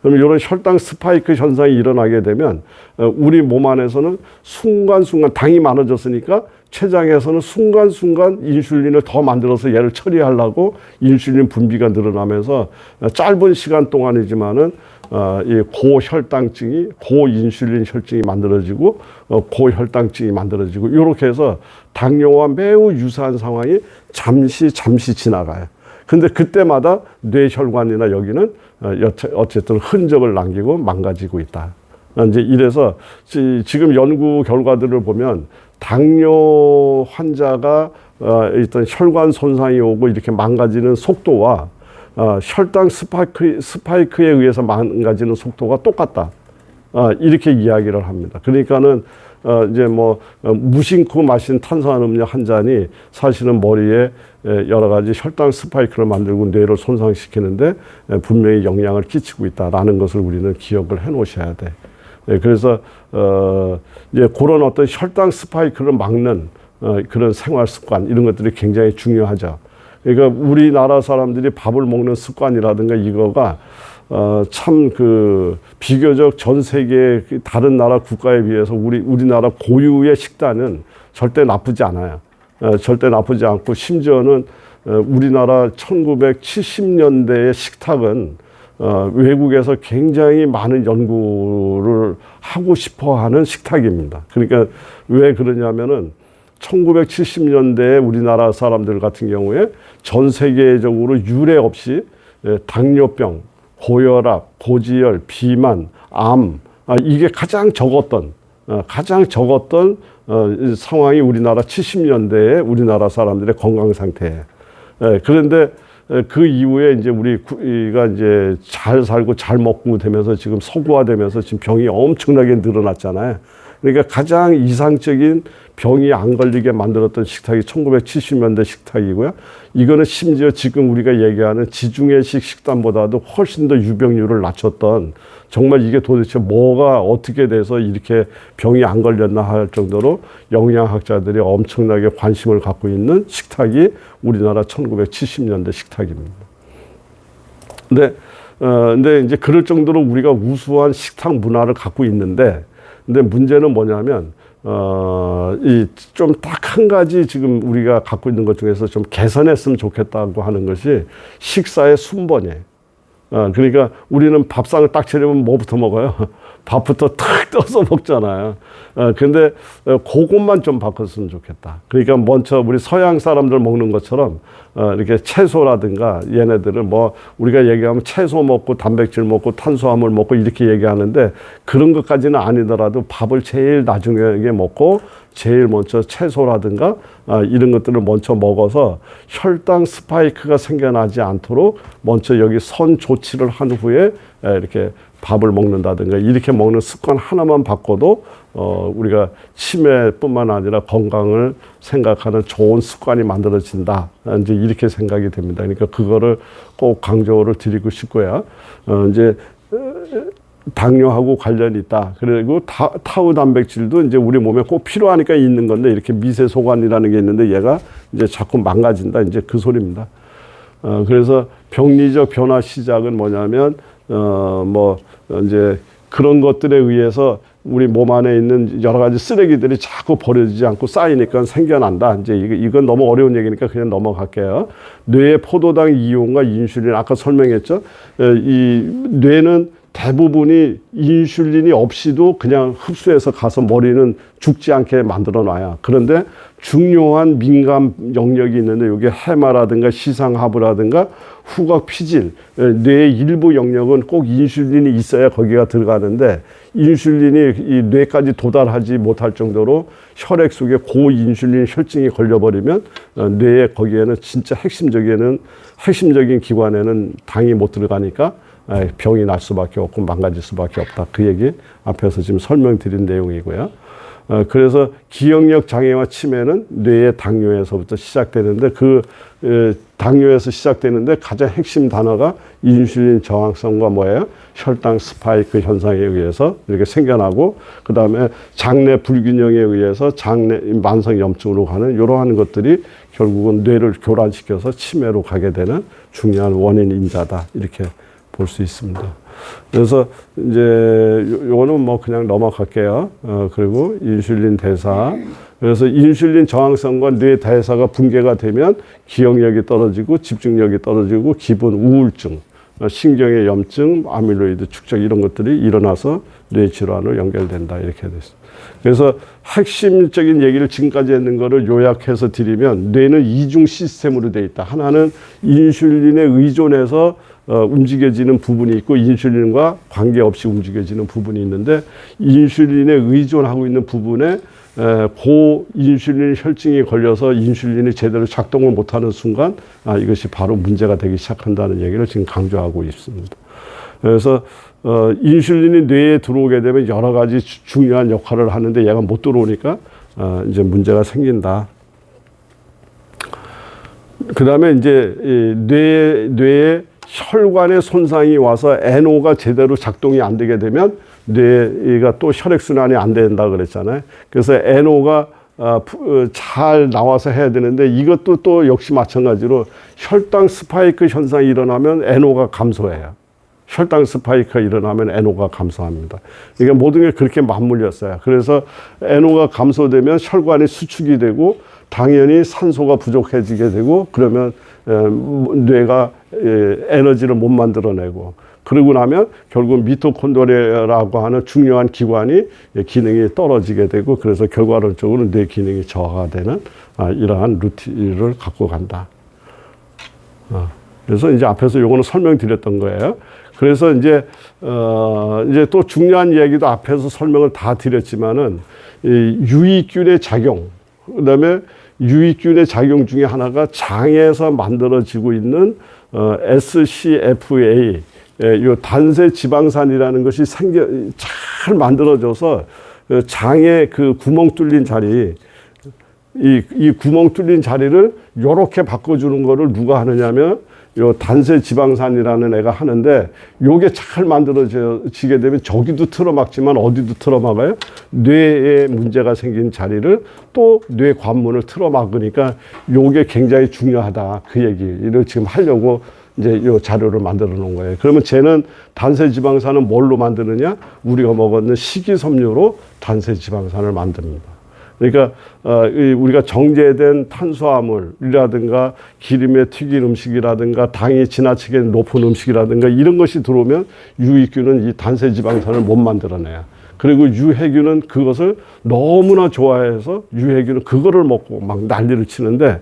그럼 이런 혈당 스파이크 현상이 일어나게 되면 우리 몸 안에서는 순간순간 당이 많아졌으니까 췌장에서는 순간순간 인슐린을 더 만들어서 얘를 처리하려고 인슐린 분비가 늘어나면서 짧은 시간 동안이지만은 이 고혈당증이 고인슐린 혈증이 만들어지고 고혈당증이 만들어지고 이렇게 해서 당뇨와 매우 유사한 상황이 잠시 지나가요. 근데 그때마다 뇌혈관이나 여기는 어쨌든 흔적을 남기고 망가지고 있다. 이제 이래서 지금 연구 결과들을 보면 당뇨 환자가 일단 혈관 손상이 오고 이렇게 망가지는 속도와 혈당 스파이크에 의해서 망가지는 속도가 똑같다. 이렇게 이야기를 합니다. 그러니까는 이제 뭐 무심코 마신 탄산음료 한 잔이 사실은 머리에 여러 가지 혈당 스파이크를 만들고 뇌를 손상시키는데 분명히 영향을 끼치고 있다라는 것을 우리는 기억을 해 놓으셔야 돼. 그래서 이제 그런 어떤 혈당 스파이크를 막는 그런 생활 습관 이런 것들이 굉장히 중요하죠. 그러니까 우리나라 사람들이 밥을 먹는 습관이라든가 이거가 참 비교적 전 세계 다른 나라 국가에 비해서 우리나라 고유의 식단은 절대 나쁘지 않아요. 절대 나쁘지 않고 심지어는 우리나라 1970년대의 식탁은 외국에서 굉장히 많은 연구를 하고 싶어 하는 식탁입니다. 그러니까 왜 그러냐면은 1970년대에 우리나라 사람들 같은 경우에 전 세계적으로 유례 없이 당뇨병, 고혈압, 고지혈, 비만, 암, 이게 가장 적었던 상황이 우리나라 70년대에 우리나라 사람들의 건강 상태예요. 그런데 그 이후에 이제 우리가 이제 잘 살고 잘 먹고 되면서 지금 서구화되면서 지금 병이 엄청나게 늘어났잖아요. 그러니까 가장 이상적인 병이 안 걸리게 만들었던 식탁이 1970년대 식탁이고요. 이거는 심지어 지금 우리가 얘기하는 지중해식 식단보다도 훨씬 더 유병률을 낮췄던 정말 이게 도대체 뭐가 어떻게 돼서 이렇게 병이 안 걸렸나 할 정도로 영양학자들이 엄청나게 관심을 갖고 있는 식탁이 우리나라 1970년대 식탁입니다. 근데 이제 그럴 정도로 우리가 우수한 식탁 문화를 갖고 있는데 근데 문제는 뭐냐면 좀 딱 한 가지 지금 우리가 갖고 있는 것 중에서 좀 개선했으면 좋겠다고 하는 것이 식사의 순번이에요. 그러니까 우리는 밥상을 딱 차리면 뭐부터 먹어요? 밥부터 탁 떠서 먹잖아요. 근데 그것만 좀 바꿨으면 좋겠다. 그러니까 먼저 우리 서양 사람들 먹는 것처럼 이렇게 채소라든가 얘네들은 뭐 우리가 얘기하면 채소 먹고 단백질 먹고 탄수화물 먹고 이렇게 얘기하는데 그런 것까지는 아니더라도 밥을 제일 나중에 먹고 제일 먼저 채소라든가 이런 것들을 먼저 먹어서 혈당 스파이크가 생겨나지 않도록 먼저 여기 선 조치를 한 후에 이렇게 밥을 먹는다든가 이렇게 먹는 습관 하나만 바꿔도 우리가 치매뿐만 아니라 건강을 생각하는 좋은 습관이 만들어진다. 이제 이렇게 생각이 됩니다. 그러니까 그거를 꼭 강조를 드리고 싶고요. 이제 당뇨하고 관련이 있다. 그리고 타우 단백질도 이제 우리 몸에 꼭 필요하니까 있는 건데 이렇게 미세소관이라는 게 있는데 얘가 이제 자꾸 망가진다. 이제 그 소리입니다. 그래서 병리적 변화 시작은 뭐냐면 이제 그런 것들에 의해서 우리 몸 안에 있는 여러 가지 쓰레기들이 자꾸 버려지지 않고 쌓이니까 생겨난다. 이제 이건 너무 어려운 얘기니까 그냥 넘어갈게요. 뇌의 포도당 이온과 인슐린 아까 설명했죠. 이 뇌는 대부분이 인슐린이 없이도 그냥 흡수해서 가서 머리는 죽지 않게 만들어 놔요. 그런데 중요한 민감 영역이 있는데 여기 해마라든가 시상하부라든가 후각 피질, 뇌의 일부 영역은 꼭 인슐린이 있어야 거기가 들어가는데 인슐린이 이 뇌까지 도달하지 못할 정도로 혈액 속에 고인슐린 혈증이 걸려버리면 뇌에 거기에는 진짜 핵심적인 기관에는 당이 못 들어가니까 병이 날 수밖에 없고 망가질 수밖에 없다. 그 얘기 앞에서 지금 설명드린 내용이고요. 그래서 기억력 장애와 치매는 뇌의 당뇨에서부터 시작되는데 당뇨에서 시작되는데 가장 핵심 단어가 인슐린 저항성과 뭐예요? 혈당 스파이크 현상에 의해서 이렇게 생겨나고 그 다음에 장내 불균형에 의해서 장내 만성 염증으로 가는 이러한 것들이 결국은 뇌를 교란시켜서 치매로 가게 되는 중요한 원인 인자다. 이렇게 볼 수 있습니다. 그래서 이제 요거는 뭐 그냥 넘어갈게요. 그리고 인슐린 대사. 그래서 인슐린 저항성과 뇌 대사가 붕괴가 되면 기억력이 떨어지고 집중력이 떨어지고 기분 우울증, 신경의 염증, 아밀로이드 축적 이런 것들이 일어나서 뇌 질환으로 연결된다 이렇게 됐습니다. 그래서 핵심적인 얘기를 지금까지 했는 거를 요약해서 드리면 뇌는 이중 시스템으로 되어 있다. 하나는 인슐린에 의존해서 움직여지는 부분이 있고 인슐린과 관계없이 움직여지는 부분이 있는데 인슐린에 의존하고 있는 부분에 고인슐린 혈증이 걸려서 인슐린이 제대로 작동을 못하는 순간 이것이 바로 문제가 되기 시작한다는 얘기를 지금 강조하고 있습니다. 그래서 인슐린이 뇌에 들어오게 되면 여러 가지 중요한 역할을 하는데 얘가 못 들어오니까 이제 문제가 생긴다. 그 다음에 이제 뇌에 혈관에 손상이 와서 NO가 제대로 작동이 안 되게 되면 뇌가 또 혈액순환이 안 된다 그랬잖아요. 그래서 NO가 잘 나와서 해야 되는데 이것도 또 역시 마찬가지로 혈당 스파이크 현상이 일어나면 NO가 감소해요. 혈당 스파이크가 일어나면 NO가 감소합니다. 이게 모든 게 그렇게 맞물렸어요. 그래서 NO가 감소되면 혈관이 수축이 되고 당연히 산소가 부족해지게 되고 그러면 뇌가 에너지를 못 만들어내고 그러고 나면 결국 미토콘드리아라고 하는 중요한 기관이 기능이 떨어지게 되고 그래서 결과론적으로 뇌 기능이 저하가 되는 이러한 루틴을 갖고 간다. 그래서 이제 앞에서 요거는 설명드렸던 거예요. 그래서 이제 또 중요한 얘기도 앞에서 설명을 다 드렸지만은 유익균의 작용, 그다음에 유익균의 작용 중에 하나가 장에서 만들어지고 있는 SCFA, 요 단세 지방산이라는 것이 잘 만들어져서 장에 그 구멍 뚫린 자리, 이 구멍 뚫린 자리를 요렇게 바꿔주는 거를 누가 하느냐면 요 단세 지방산이라는 애가 하는데 요게 잘 만들어지게 되면 저기도 틀어막지만 어디도 틀어막아요. 뇌에 문제가 생긴 자리를 또 뇌 관문을 틀어막으니까 요게 굉장히 중요하다. 그 얘기를 지금 하려고 이제 요 자료를 만들어 놓은 거예요. 그러면 쟤는 단세 지방산은 뭘로 만드느냐? 우리가 먹었는 식이섬유로 단세 지방산을 만듭니다. 그러니까 우리가 정제된 탄수화물이라든가 기름에 튀긴 음식이라든가 당이 지나치게 높은 음식이라든가 이런 것이 들어오면 유익균은 이 단세지방산을 못 만들어내요. 그리고 유해균은 그것을 너무나 좋아해서 유해균은 그거를 먹고 막 난리를 치는데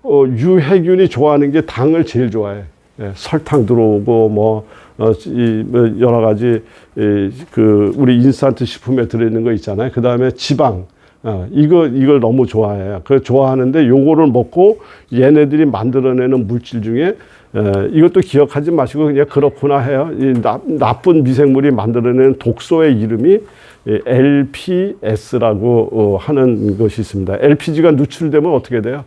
유해균이 좋아하는 게 당을 제일 좋아해. 설탕 들어오고 뭐 여러 가지 우리 인스턴트 식품에 들어있는 거 있잖아요. 그 다음에 지방, 이걸 너무 좋아해요. 그 좋아하는데 요거를 먹고 얘네들이 만들어내는 물질 중에 이것도 기억하지 마시고 그냥 그렇구나 해요. 이 나쁜 미생물이 만들어내는 독소의 이름이 LPS라고 하는 것이 있습니다. LPG가 누출되면 어떻게 돼요?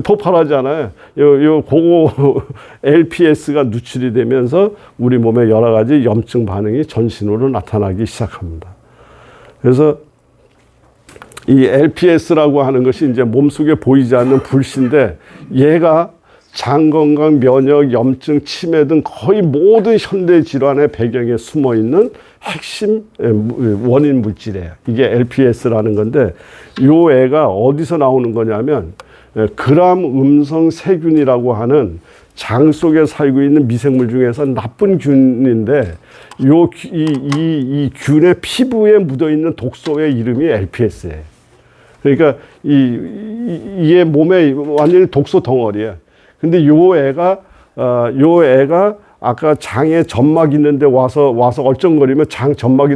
폭발하잖아요. 그거 LPS가 누출이 되면서 우리 몸에 여러 가지 염증 반응이 전신으로 나타나기 시작합니다. 그래서 이 LPS라고 하는 것이 이제 몸속에 보이지 않는 불씨인데 얘가 장 건강, 면역, 염증, 치매 등 거의 모든 현대 질환의 배경에 숨어 있는 핵심 원인 물질이에요. 이게 LPS라는 건데 요 애가 어디서 나오는 거냐면 그람 음성 세균이라고 하는 장 속에 살고 있는 미생물 중에서 나쁜 균인데 이 균의 피부에 묻어 있는 독소의 이름이 LPS예요. 그러니까 얘 몸에 완전히 독소 덩어리예요. 근데 요 애가 아까 장에 점막 있는데 와서 얼쩡거리면 장 점막이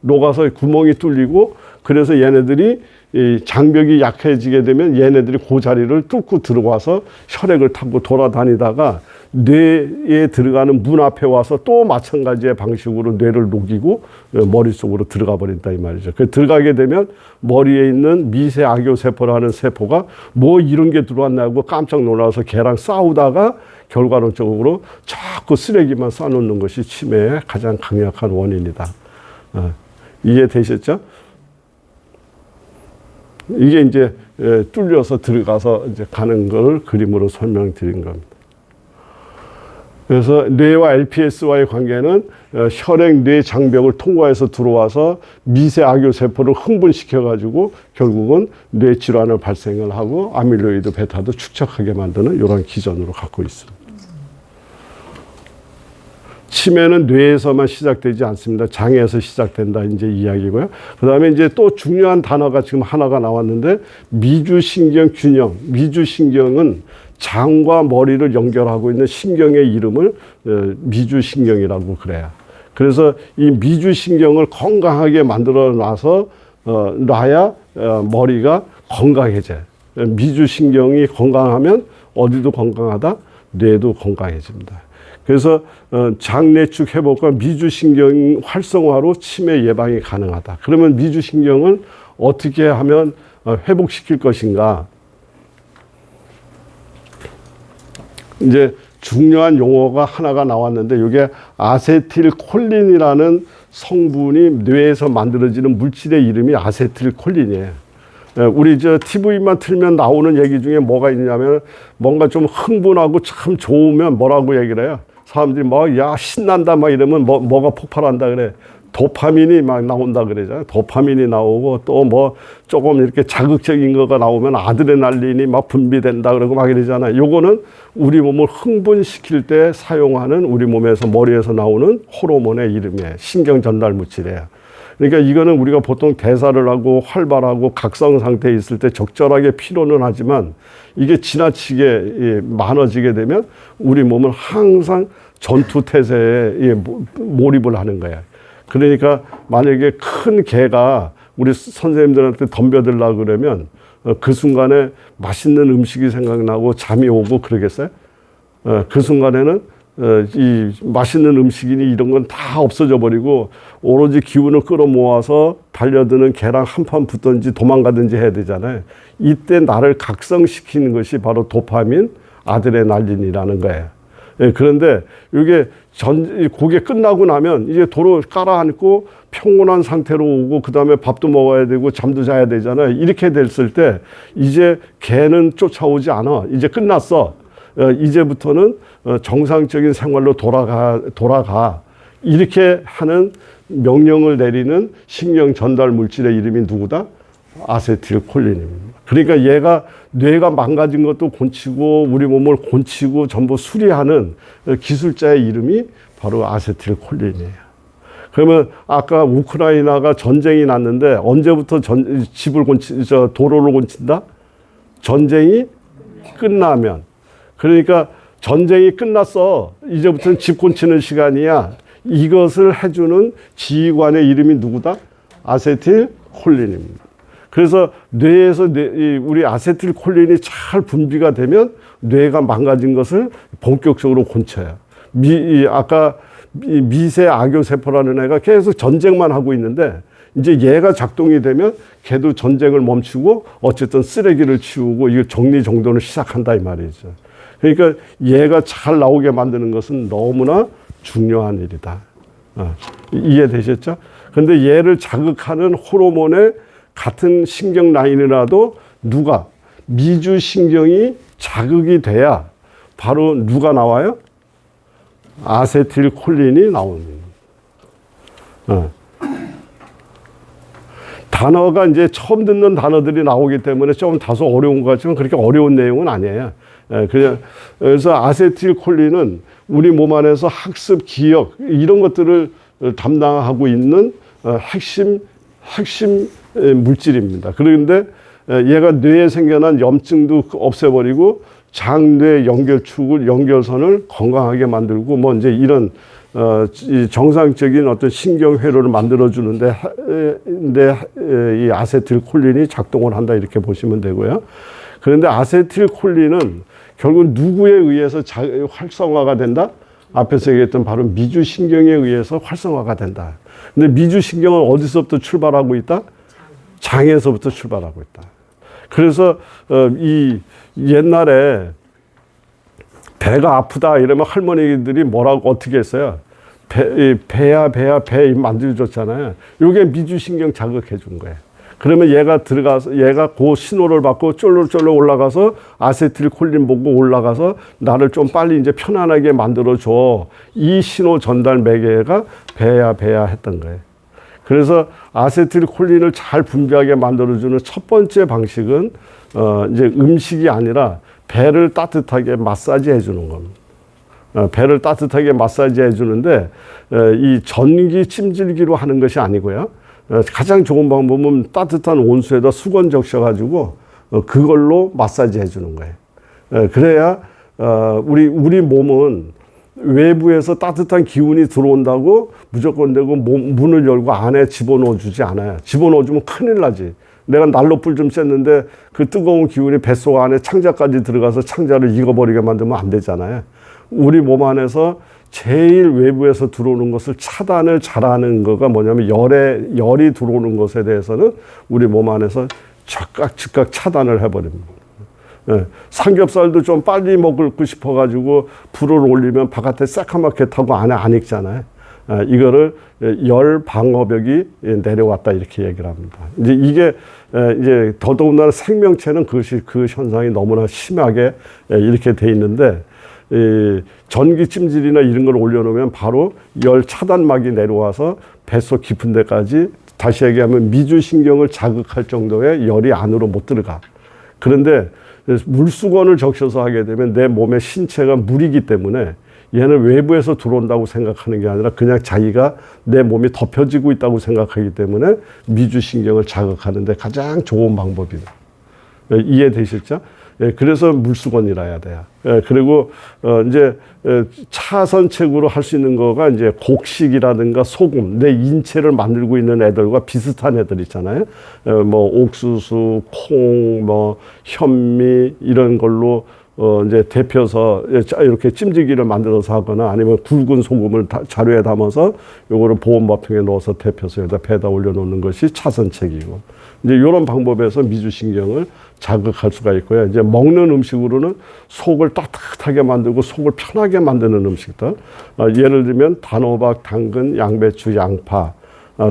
녹아서 구멍이 뚫리고 그래서 얘네들이 이 장벽이 약해지게 되면 얘네들이 그 자리를 뚫고 들어와서 혈액을 타고 돌아다니다가 뇌에 들어가는 문 앞에 와서 또 마찬가지의 방식으로 뇌를 녹이고 머릿속으로 들어가 버린다 이 말이죠. 그 들어가게 되면 머리에 있는 미세 악효세포라는 세포가 뭐 이런 게 들어왔냐고 깜짝 놀라서 걔랑 싸우다가 결과론적으로 자꾸 쓰레기만 싸놓는 것이 치매의 가장 강력한 원인이다. 이해되셨죠? 이게 이제 뚫려서 들어가서 이제 가는 걸 그림으로 설명드린 겁니다. 그래서 뇌와 LPS와의 관계는 혈액 뇌 장벽을 통과해서 들어와서 미세 악효세포를 흥분시켜가지고 결국은 뇌 질환을 발생을 하고 아밀로이드 베타도 축적하게 만드는 이런 기전으로 갖고 있습니다. 치매는 뇌에서만 시작되지 않습니다. 장에서 시작된다 이제 이야기고요. 그다음에 이제 또 중요한 단어가 지금 하나가 나왔는데 미주신경 균형. 미주신경은 장과 머리를 연결하고 있는 신경의 이름을 미주신경이라고 그래요. 그래서 이 미주신경을 건강하게 만들어 놔야 머리가 건강해져요. 미주신경이 건강하면 어디도 건강하다, 뇌도 건강해집니다. 그래서 장내축 회복과 미주신경 활성화로 치매 예방이 가능하다. 그러면 미주신경을 어떻게 하면 회복시킬 것인가? 이제 중요한 용어가 하나가 나왔는데 이게 아세틸콜린이라는 성분이 뇌에서 만들어지는 물질의 이름이 아세틸콜린이에요. 우리 저 TV만 틀면 나오는 얘기 중에 뭐가 있냐면 뭔가 좀 흥분하고 참 좋으면 뭐라고 얘기를 해요. 사람들이 뭐 야 신난다 막 이러면 뭐가 폭발한다 그래. 도파민이 막 나온다 그러잖아요. 도파민이 나오고 또 뭐 조금 이렇게 자극적인 거가 나오면 아드레날린이 막 분비된다 그러고 막 이러잖아요. 요거는 우리 몸을 흥분시킬 때 사용하는 우리 몸에서 머리에서 나오는 호르몬의 이름이에요. 신경 전달 물질이에요. 그러니까 이거는 우리가 보통 대사를 하고 각성 상태에 있을 때 적절하게 필요는 하지만 이게 지나치게 많아지게 되면 우리 몸은 항상 전투 태세에 몰입을 하는 거예요. 그러니까 만약에 큰 개가 우리 선생님들한테 덤벼들려고 그러면 그 순간에 맛있는 음식이 생각나고 잠이 오고 그러겠어요? 그 순간에는 이 맛있는 음식이니 이런 건 다 없어져 버리고 오로지 기운을 끌어모아서 달려드는 개랑 한판 붙든지 도망가든지 해야 되잖아요. 이때 나를 각성시키는 것이 바로 도파민, 아드레날린이라는 거예요. 그런데 이게 그게 끝나고 나면 이제 도로 깔아앉고 평온한 상태로 오고 그 다음에 밥도 먹어야 되고 잠도 자야 되잖아요. 이렇게 됐을 때 이제 개는 쫓아오지 않아. 이제 끝났어. 이제부터는 정상적인 생활로 돌아가. 이렇게 하는 명령을 내리는 신경 전달 물질의 이름이 누구다? 아세틸콜린입니다. 그러니까 얘가 뇌가 망가진 것도 고치고 우리 몸을 고치고 전부 수리하는 기술자의 이름이 바로 아세틸콜린이에요. 그러면 아까 우크라이나가 전쟁이 났는데 언제부터 도로를 고친다? 전쟁이 끝나면. 그러니까 전쟁이 끝났어. 이제부터는 집 고치는 시간이야. 이것을 해주는 지휘관의 이름이 누구다? 아세틸콜린입니다. 그래서 뇌에서 우리 아세틸콜린이 잘 분비가 되면 뇌가 망가진 것을 본격적으로 고쳐요. 아까 미세 악효세포라는 애가 계속 전쟁만 하고 있는데 이제 얘가 작동이 되면 걔도 전쟁을 멈추고 어쨌든 쓰레기를 치우고 이거 정리정돈을 시작한다 이 말이죠. 그러니까 얘가 잘 나오게 만드는 것은 너무나 중요한 일이다. 이해되셨죠? 근데 얘를 자극하는 호르몬의 같은 신경 라인이라도 미주신경이 자극이 돼야 바로 누가 나와요? 아세틸콜린이 나옵니다. 단어가 이제 처음 듣는 단어들이 나오기 때문에 좀 다소 어려운 것 같지만 그렇게 어려운 내용은 아니에요. 그래서 아세틸콜린은 우리 몸 안에서 학습, 기억 이런 것들을 담당하고 있는 핵심 물질입니다. 그런데 얘가 뇌에 생겨난 염증도 없애버리고 장뇌 연결선을 건강하게 만들고 뭐 이제 이런 정상적인 어떤 신경회로를 만들어주는데 이 아세틸콜린이 작동을 한다 이렇게 보시면 되고요. 그런데 아세틸콜린은 결국 누구에 의해서 활성화가 된다? 앞에서 얘기했던 바로 미주신경에 의해서 활성화가 된다. 근데 미주신경은 어디서부터 출발하고 있다? 장에서부터 출발하고 있다. 그래서 이 옛날에 배가 아프다 이러면 할머니들이 뭐라고 어떻게 했어요? 배야 배 만들어줬잖아요. 이게 미주신경 자극해 준 거예요. 그러면 얘가 들어가서 얘가 그 신호를 받고 쫄쫄쫄 올라가서 아세틸콜린 보고 올라가서 나를 좀 빨리 이제 편안하게 만들어줘. 이 신호 전달 매개가 배야 했던 거예요. 그래서 아세틸콜린을 잘 분비하게 만들어주는 첫 번째 방식은 이제 음식이 아니라 배를 따뜻하게 마사지 해주는 겁니다. 배를 따뜻하게 마사지 해주는데 이 전기 찜질기로 하는 것이 아니고요. 가장 좋은 방법은 따뜻한 온수에다 수건 적셔가지고 그걸로 마사지 해주는 거예요. 그래야 우리 몸은 외부에서 따뜻한 기운이 들어온다고 무조건 되고 문을 열고 안에 집어넣어 주지 않아요. 집어넣어 주면 큰일 나지. 내가 난로불 좀 쐈는데 그 뜨거운 기운이 뱃속 안에 창자까지 들어가서 창자를 익어버리게 만들면 안 되잖아요. 우리 몸 안에서 제일 외부에서 들어오는 것을 차단을 잘하는 거가 뭐냐면 열이 들어오는 것에 대해서는 우리 몸 안에서 즉각 차단을 해버립니다. 예, 삼겹살도 좀 빨리 먹고 싶어가지고 불을 올리면 바깥에 새카맣게 타고 안에 안 익잖아요. 이거를 열 방어벽이 내려왔다 이렇게 얘기를 합니다. 이제 이게 이제 더더군다나 생명체는 그 현상이 너무나 심하게 이렇게 돼 있는데 전기 찜질이나 이런 걸 올려놓으면 바로 열 차단막이 내려와서 뱃속 깊은 데까지 다시 얘기하면 미주신경을 자극할 정도의 열이 안으로 못 들어가. 그런데 물수건을 적셔서 하게 되면 내 몸의 신체가 물이기 때문에 얘는 외부에서 들어온다고 생각하는 게 아니라 그냥 자기가 내 몸이 덮여지고 있다고 생각하기 때문에 미주신경을 자극하는 데 가장 좋은 방법이다. 이해되실죠? 그래서 물수건이라 해야 돼요. 그리고 이제 차선책으로 할 수 있는 거가 이제 곡식이라든가 소금, 내 인체를 만들고 있는 애들과 비슷한 애들 있잖아요. 뭐 옥수수, 콩, 뭐 현미 이런 걸로 이제 데펴서 이렇게 찜질기를 만들어서 하거나 아니면 굵은 소금을 자루에 담아서 요거를 보온밥통에 넣어서 데펴서 여기다 배에다 올려놓는 것이 차선책이고, 이제 이런 방법에서 미주신경을 자극할 수가 있고요. 이제 먹는 음식으로는 속을 따뜻하게 만들고 속을 편하게 만드는 음식들. 예를 들면 단호박, 당근, 양배추, 양파,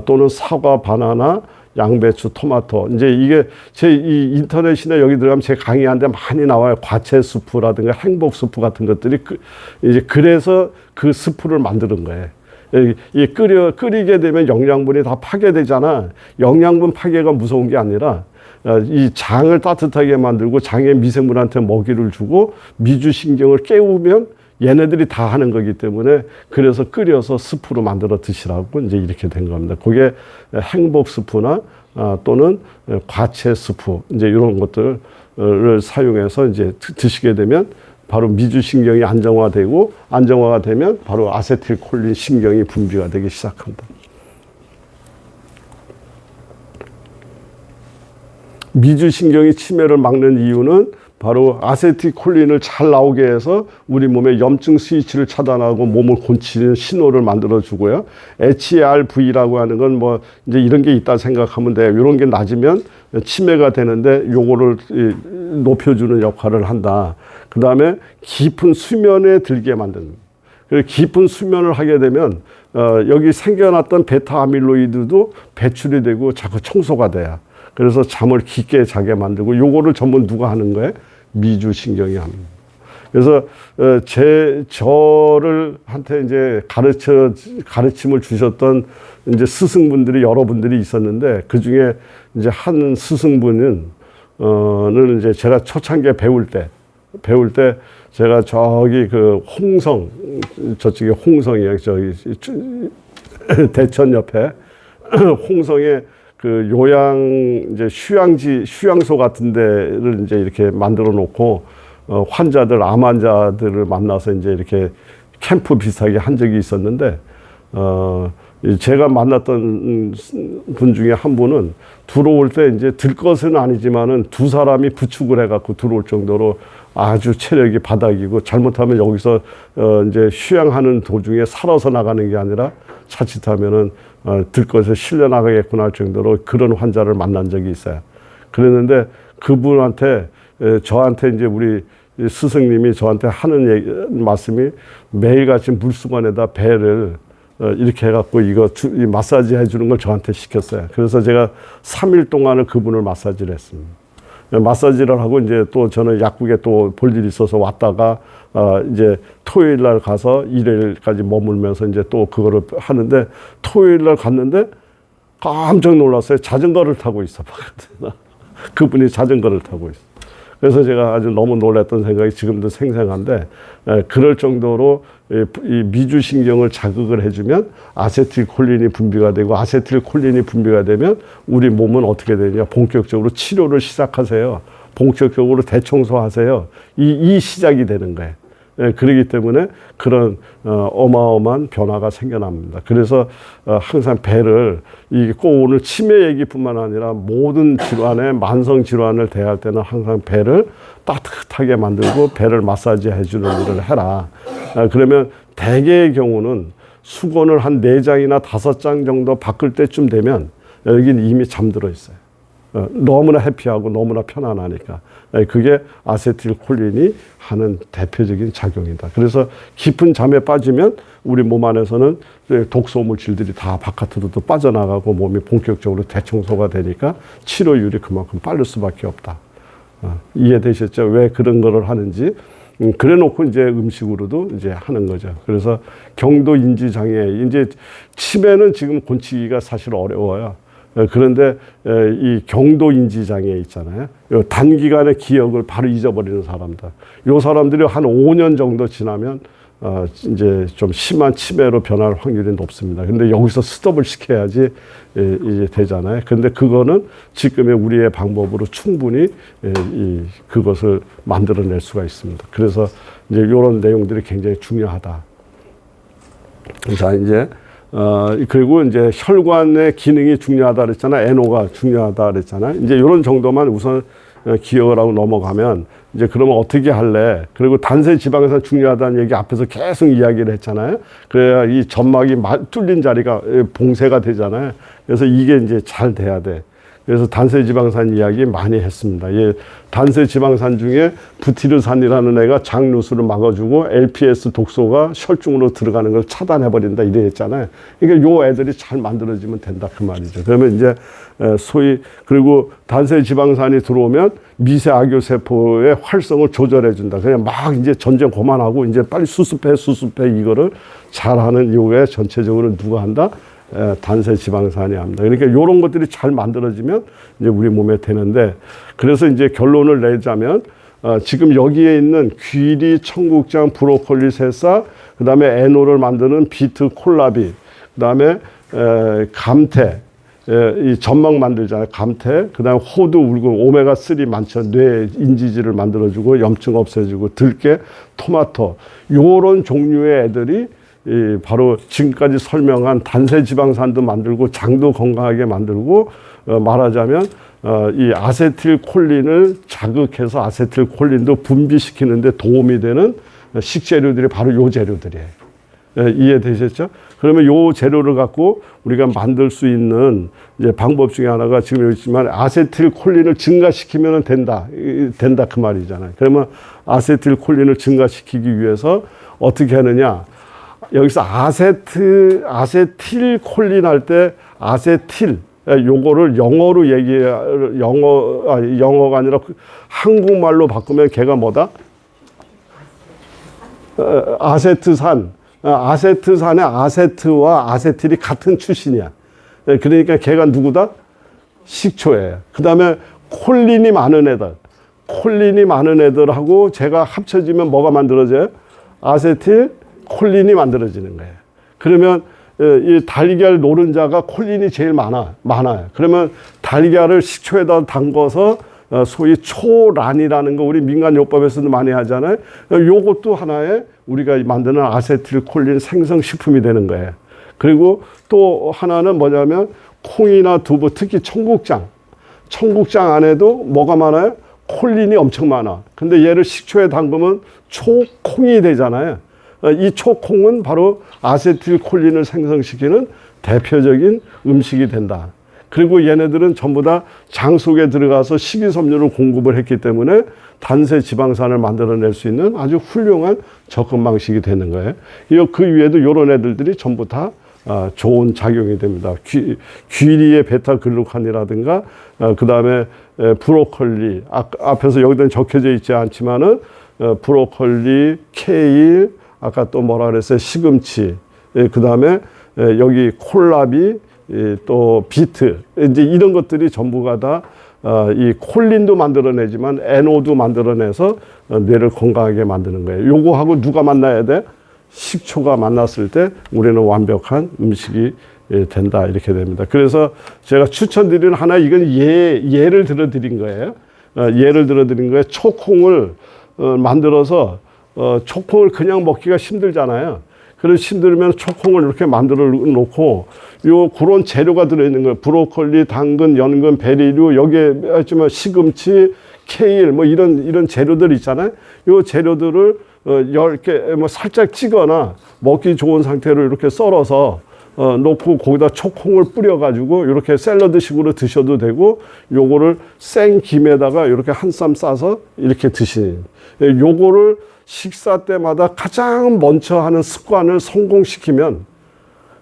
또는 사과, 바나나, 양배추, 토마토. 이제 이게 이 인터넷이나 여기 들어가면 제 강의하는데 많이 나와요. 과채 스프라든가 행복 스프 같은 것들이 이제 그래서 그 스프를 만드는 거예요. 끓이게 되면 영양분이 다 파괴되잖아. 영양분 파괴가 무서운 게 아니라 이 장을 따뜻하게 만들고 장의 미생물한테 먹이를 주고 미주신경을 깨우면 얘네들이 다 하는 거기 때문에 그래서 끓여서 스프로 만들어 드시라고 이제 이렇게 된 겁니다. 그게 행복 스프나 또는 과채 스프 이제 이런 것들을 사용해서 이제 드시게 되면 바로 미주신경이 안정화되고 안정화가 되면 바로 아세틸콜린 신경이 분비가 되기 시작합니다. 미주신경이 치매를 막는 이유는 바로 아세틸콜린을 잘 나오게 해서 우리 몸의 염증 스위치를 차단하고 몸을 고치는 신호를 만들어 주고요. HRV라고 하는 건 뭐 이제 이런 게 있다 생각하면 돼요. 이런 게 낮으면 치매가 되는데 요거를 높여주는 역할을 한다. 그 다음에 깊은 수면에 들게 만드는. 깊은 수면을 하게 되면 여기 생겨났던 베타 아밀로이드도 배출이 되고 자꾸 청소가 돼요. 그래서 잠을 깊게 자게 만들고 요거를 전부 누가 하는 거예요? 미주신경이 합니다. 그래서 저를 한테 이제 가르침을 주셨던 이제 스승분들이 여러분들이 있었는데 그 중에 이제 한 스승분은 이제 제가 초창기에 배울 때 제가 저기 그 홍성 저쪽에 홍성이에요. 저기 대천 옆에 홍성에 그 이제 휴양소 같은 데를 이제 이렇게 만들어 놓고, 암 환자들을 만나서 이제 이렇게 캠프 비슷하게 한 적이 있었는데, 제가 만났던 분 중에 한 분은 들어올 때 이제 들 것은 아니지만은 두 사람이 부축을 해갖고 들어올 정도로 아주 체력이 바닥이고 잘못하면 여기서 이제 휴양하는 도중에 살아서 나가는 게 아니라 자칫하면은 들것에 실려 나가겠구나 할 정도로 그런 환자를 만난 적이 있어요. 그랬는데 그분한테 저한테 이제 우리 스승님이 저한테 하는 말씀이 매일같이 물수건에다 배를 이렇게 해갖고 이 마사지 해주는 걸 저한테 시켰어요. 그래서 제가 3일 동안을 그분을 마사지를 했습니다. 마사지를 하고 이제 또 저는 약국에 또 볼 일이 있어서 왔다가 이제 토요일 날 가서 일요일까지 머물면서 이제 또 그거를 하는데 토요일 날 갔는데 깜짝 놀랐어요. 자전거를 타고 있어. 그분이 자전거를 타고 있어. 그래서 제가 아주 너무 놀랐던 생각이 지금도 생생한데, 그럴 정도로 이 미주신경을 자극을 해주면 아세틸콜린이 분비가 되고, 아세틸콜린이 분비가 되면 우리 몸은 어떻게 되냐? 본격적으로 치료를 시작하세요. 본격적으로 대청소하세요. 이 시작이 되는 거예요. 그렇기 때문에 그런 어마어마한 변화가 생겨납니다. 그래서 항상 배를, 이게 꼭 오늘 치매 얘기뿐만 아니라 모든 질환에, 만성 질환을 대할 때는 항상 배를 따뜻하게 만들고 배를 마사지 해주는 일을 해라. 그러면 대개의 경우는 수건을 한 4장이나 5장 정도 바꿀 때쯤 되면 여기는 이미 잠들어 있어요. 너무나 해피하고 너무나 편안하니까. 그게 아세틸콜린이 하는 대표적인 작용이다. 그래서 깊은 잠에 빠지면 우리 몸 안에서는 독소 물질들이 다 바깥으로도 빠져나가고 몸이 본격적으로 대청소가 되니까 치료율이 그만큼 빠를 수밖에 없다. 이해되셨죠? 왜 그런 거를 하는지. 그래 놓고 이제 음식으로도 이제 하는 거죠. 그래서 경도 인지 장애, 이제 치매는 지금 고치기가 사실 어려워요. 그런데 이 경도 인지 장애 있잖아요. 단기간에 기억을 바로 잊어버리는 사람들. 요 사람들이 한 5년 정도 지나면 이제 좀 심한 치매로 변할 확률이 높습니다. 근데 여기서 스톱을 시켜야지 이제 되잖아요. 근데 그거는 지금의 우리의 방법으로 충분히 그것을 만들어낼 수가 있습니다. 그래서 이제 이런 내용들이 굉장히 중요하다. 자, 이제 그리고 이제 혈관의 기능이 중요하다 그랬잖아. NO가 중요하다 그랬잖아. 이제 이런 정도만 우선 기억을 하고 넘어가면, 이제 그러면 어떻게 할래? 그리고 단세 지방산 중요하다는 얘기 앞에서 계속 이야기를 했잖아요. 그래야 이 점막이 뚫린 자리가 봉쇄가 되잖아요. 그래서 이게 이제 잘 돼야 돼. 그래서 단세 지방산 이야기 많이 했습니다. 예, 단세 지방산 중에 부티르산이라는 애가 장누수를 막아주고 LPS 독소가 혈중으로 들어가는 걸 차단해버린다 이래 했잖아요. 그러니까 요 애들이 잘 만들어지면 된다 그 말이죠. 그러면 이제 소위, 그리고 단세 지방산이 들어오면 미세 악효세포의 활성을 조절해준다. 그냥 막 이제 전쟁 그만하고 이제 빨리 수습해 이거를 잘하는 요게 전체적으로 누가 한다? 단세 지방산이 합니다. 그러니까 이런 것들이 잘 만들어지면 이제 우리 몸에 되는데, 그래서 이제 결론을 내자면 지금 여기에 있는 귀리, 청국장, 브로콜리, 새싹, 그 다음에 에노를 만드는 비트 콜라비, 그 다음에 감태, 이 점막 만들잖아요. 감태, 그 다음에 호두, 울금, 오메가3 많죠. 뇌 인지질을 만들어주고 염증 없애주고, 들깨, 토마토, 요런 종류의 애들이 바로 지금까지 설명한 단세 지방산도 만들고 장도 건강하게 만들고, 말하자면 이 아세틸콜린을 자극해서 아세틸콜린도 분비시키는 데 도움이 되는 식재료들이 바로 요 재료들이에요. 이해되셨죠? 그러면 요 재료를 갖고 우리가 만들 수 있는 이제 방법 중에 하나가 지금 여기 있지만 아세틸콜린을 증가시키면 된다 그 말이잖아요. 그러면 아세틸콜린을 증가시키기 위해서 어떻게 하느냐? 여기서 아세틸콜린 할 때 아세틸, 요거를 영어로 영어가 아니라 한국말로 바꾸면 걔가 뭐다? 아세트산. 아세트산의 아세트와 아세틸이 같은 출신이야. 그러니까 걔가 누구다? 식초예요. 그 다음에 콜린이 많은 애들하고 제가 합쳐지면 뭐가 만들어져요? 아세틸 콜린이 만들어지는 거예요. 그러면 이 달걀 노른자가 콜린이 제일 많아요. 그러면 달걀을 식초에다 담궈서 소위 초란이라는 거 우리 민간요법에서도 많이 하잖아요. 요것도 하나의 우리가 만드는 아세틸콜린 생성식품이 되는 거예요. 그리고 또 하나는 뭐냐면 콩이나 두부, 특히 청국장 안에도 뭐가 많아요? 콜린이 엄청 많아. 근데 얘를 식초에 담그면 초콩이 되잖아요. 이 초콩은 바로 아세틸콜린을 생성시키는 대표적인 음식이 된다. 그리고 얘네들은 전부 다 장 속에 들어가서 식이섬유를 공급을 했기 때문에 단세 지방산을 만들어낼 수 있는 아주 훌륭한 접근 방식이 되는 거예요. 그 위에도 이런 애들이 전부 다 좋은 작용이 됩니다. 귀리의 베타글루칸이라든가 그다음에 브로콜리 앞에서 여기다 적혀져 있지 않지만은 브로콜리, 케일, 아까 또 뭐라 그랬어요? 시금치, 그다음에 여기 콜라비, 또 비트, 이제 이런 것들이 전부가 다 이 콜린도 만들어내지만 NO도 만들어내서 뇌를 건강하게 만드는 거예요. 요거하고 누가 만나야 돼? 식초가 만났을 때 우리는 완벽한 음식이 된다, 이렇게 됩니다. 그래서 제가 추천드리는 하나, 이건 예를 들어 드린 거예요. 예를 들어 드린 거예요. 초콩을 만들어서 초콩을 그냥 먹기가 힘들잖아요. 그래서 힘들면 초콩을 이렇게 만들어 놓고 그런 재료가 들어있는 거예요. 브로콜리, 당근, 연근, 베리류, 여기에 했지만 시금치, 케일, 뭐 이런 재료들 있잖아요. 요 재료들을 10개 뭐 살짝 찌거나 먹기 좋은 상태로 이렇게 썰어서 놓고 거기다 초콩을 뿌려가지고 이렇게 샐러드식으로 드셔도 되고, 요거를 생 김에다가 이렇게 한 쌈 싸서 이렇게 드시는, 요거를 식사 때마다 가장 먼저 하는 습관을 성공시키면,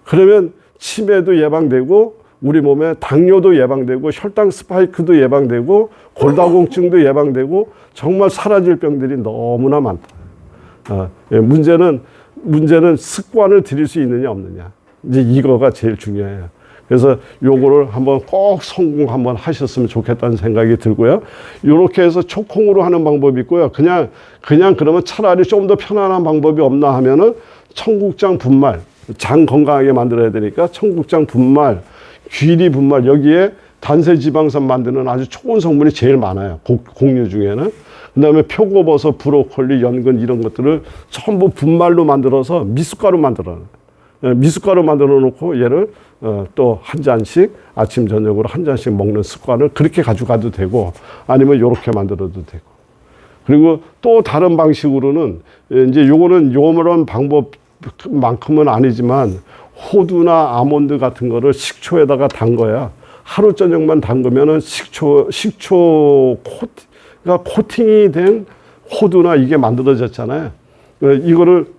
그러면 치매도 예방되고 우리 몸에 당뇨도 예방되고 혈당 스파이크도 예방되고 골다공증도 예방되고 정말 사라질 병들이 너무나 많다. 문제는 습관을 들일 수 있느냐 없느냐. 이제 이거가 제일 중요해요. 그래서 요거를 한번 꼭 성공 한번 하셨으면 좋겠다는 생각이 들고요. 요렇게 해서 초콩으로 하는 방법이 있고요. 그냥 그러면 차라리 좀 더 편안한 방법이 없나 하면은 청국장 분말, 장 건강하게 만들어야 되니까 청국장 분말, 귀리 분말, 여기에 단세 지방산 만드는 아주 좋은 성분이 제일 많아요. 곡류 중에는. 그다음에 표고버섯, 브로콜리, 연근 이런 것들을 전부 분말로 만들어서 미숫가루 만들어요. 미숫가루 만들어 놓고 얘를 또 한 잔씩 아침 저녁으로 한 잔씩 먹는 습관을 그렇게 가져가도 되고, 아니면 요렇게 만들어도 되고. 그리고 또 다른 방식으로는 이제 요거는 요런 방법만큼은 아니지만 호두나 아몬드 같은 거를 식초에다가 담궈야, 하루 저녁만 담그면은 식초 코팅이 된 호두나 이게 만들어졌잖아요. 이거를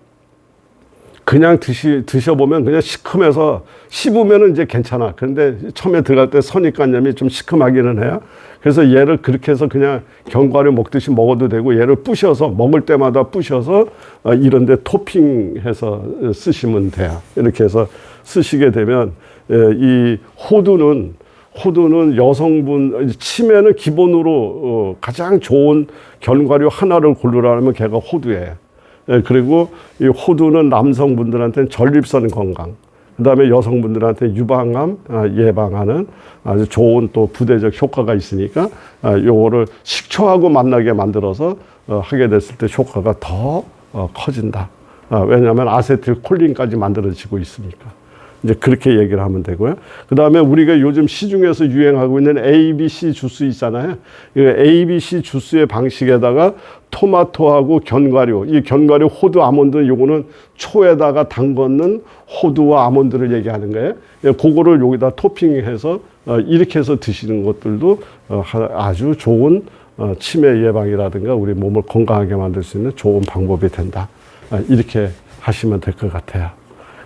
그냥 드셔보면 그냥 시큼해서 씹으면은 이제 괜찮아. 그런데 처음에 들어갈 때 선입관념이 좀 시큼하기는 해요. 그래서 얘를 그렇게 해서 그냥 견과류 먹듯이 먹어도 되고, 얘를 부셔서 먹을 때마다 부셔서 이런 데 토핑해서 쓰시면 돼요. 이렇게 해서 쓰시게 되면 이 호두는 여성분, 치매는 기본으로 가장 좋은 견과류 하나를 고르라면 걔가 호두예요. 그리고 이 호두는 남성분들한테는 전립선 건강, 그 다음에 여성분들한테 유방암 예방하는 아주 좋은 또 부대적 효과가 있으니까 요거를 식초하고 만나게 만들어서 하게 됐을 때 효과가 더 커진다. 왜냐하면 아세틸콜린까지 만들어지고 있으니까. 이제 그렇게 얘기를 하면 되고요. 그 다음에 우리가 요즘 시중에서 유행하고 있는 ABC 주스 있잖아요. 이 ABC 주스의 방식에다가 토마토하고 견과류, 이 견과류, 호두, 아몬드, 요거는 초에다가 담궜는 호두와 아몬드를 얘기하는 거예요. 그거를 여기다 토핑해서 이렇게 해서 드시는 것들도 아주 좋은 치매 예방이라든가 우리 몸을 건강하게 만들 수 있는 좋은 방법이 된다. 이렇게 하시면 될 것 같아요.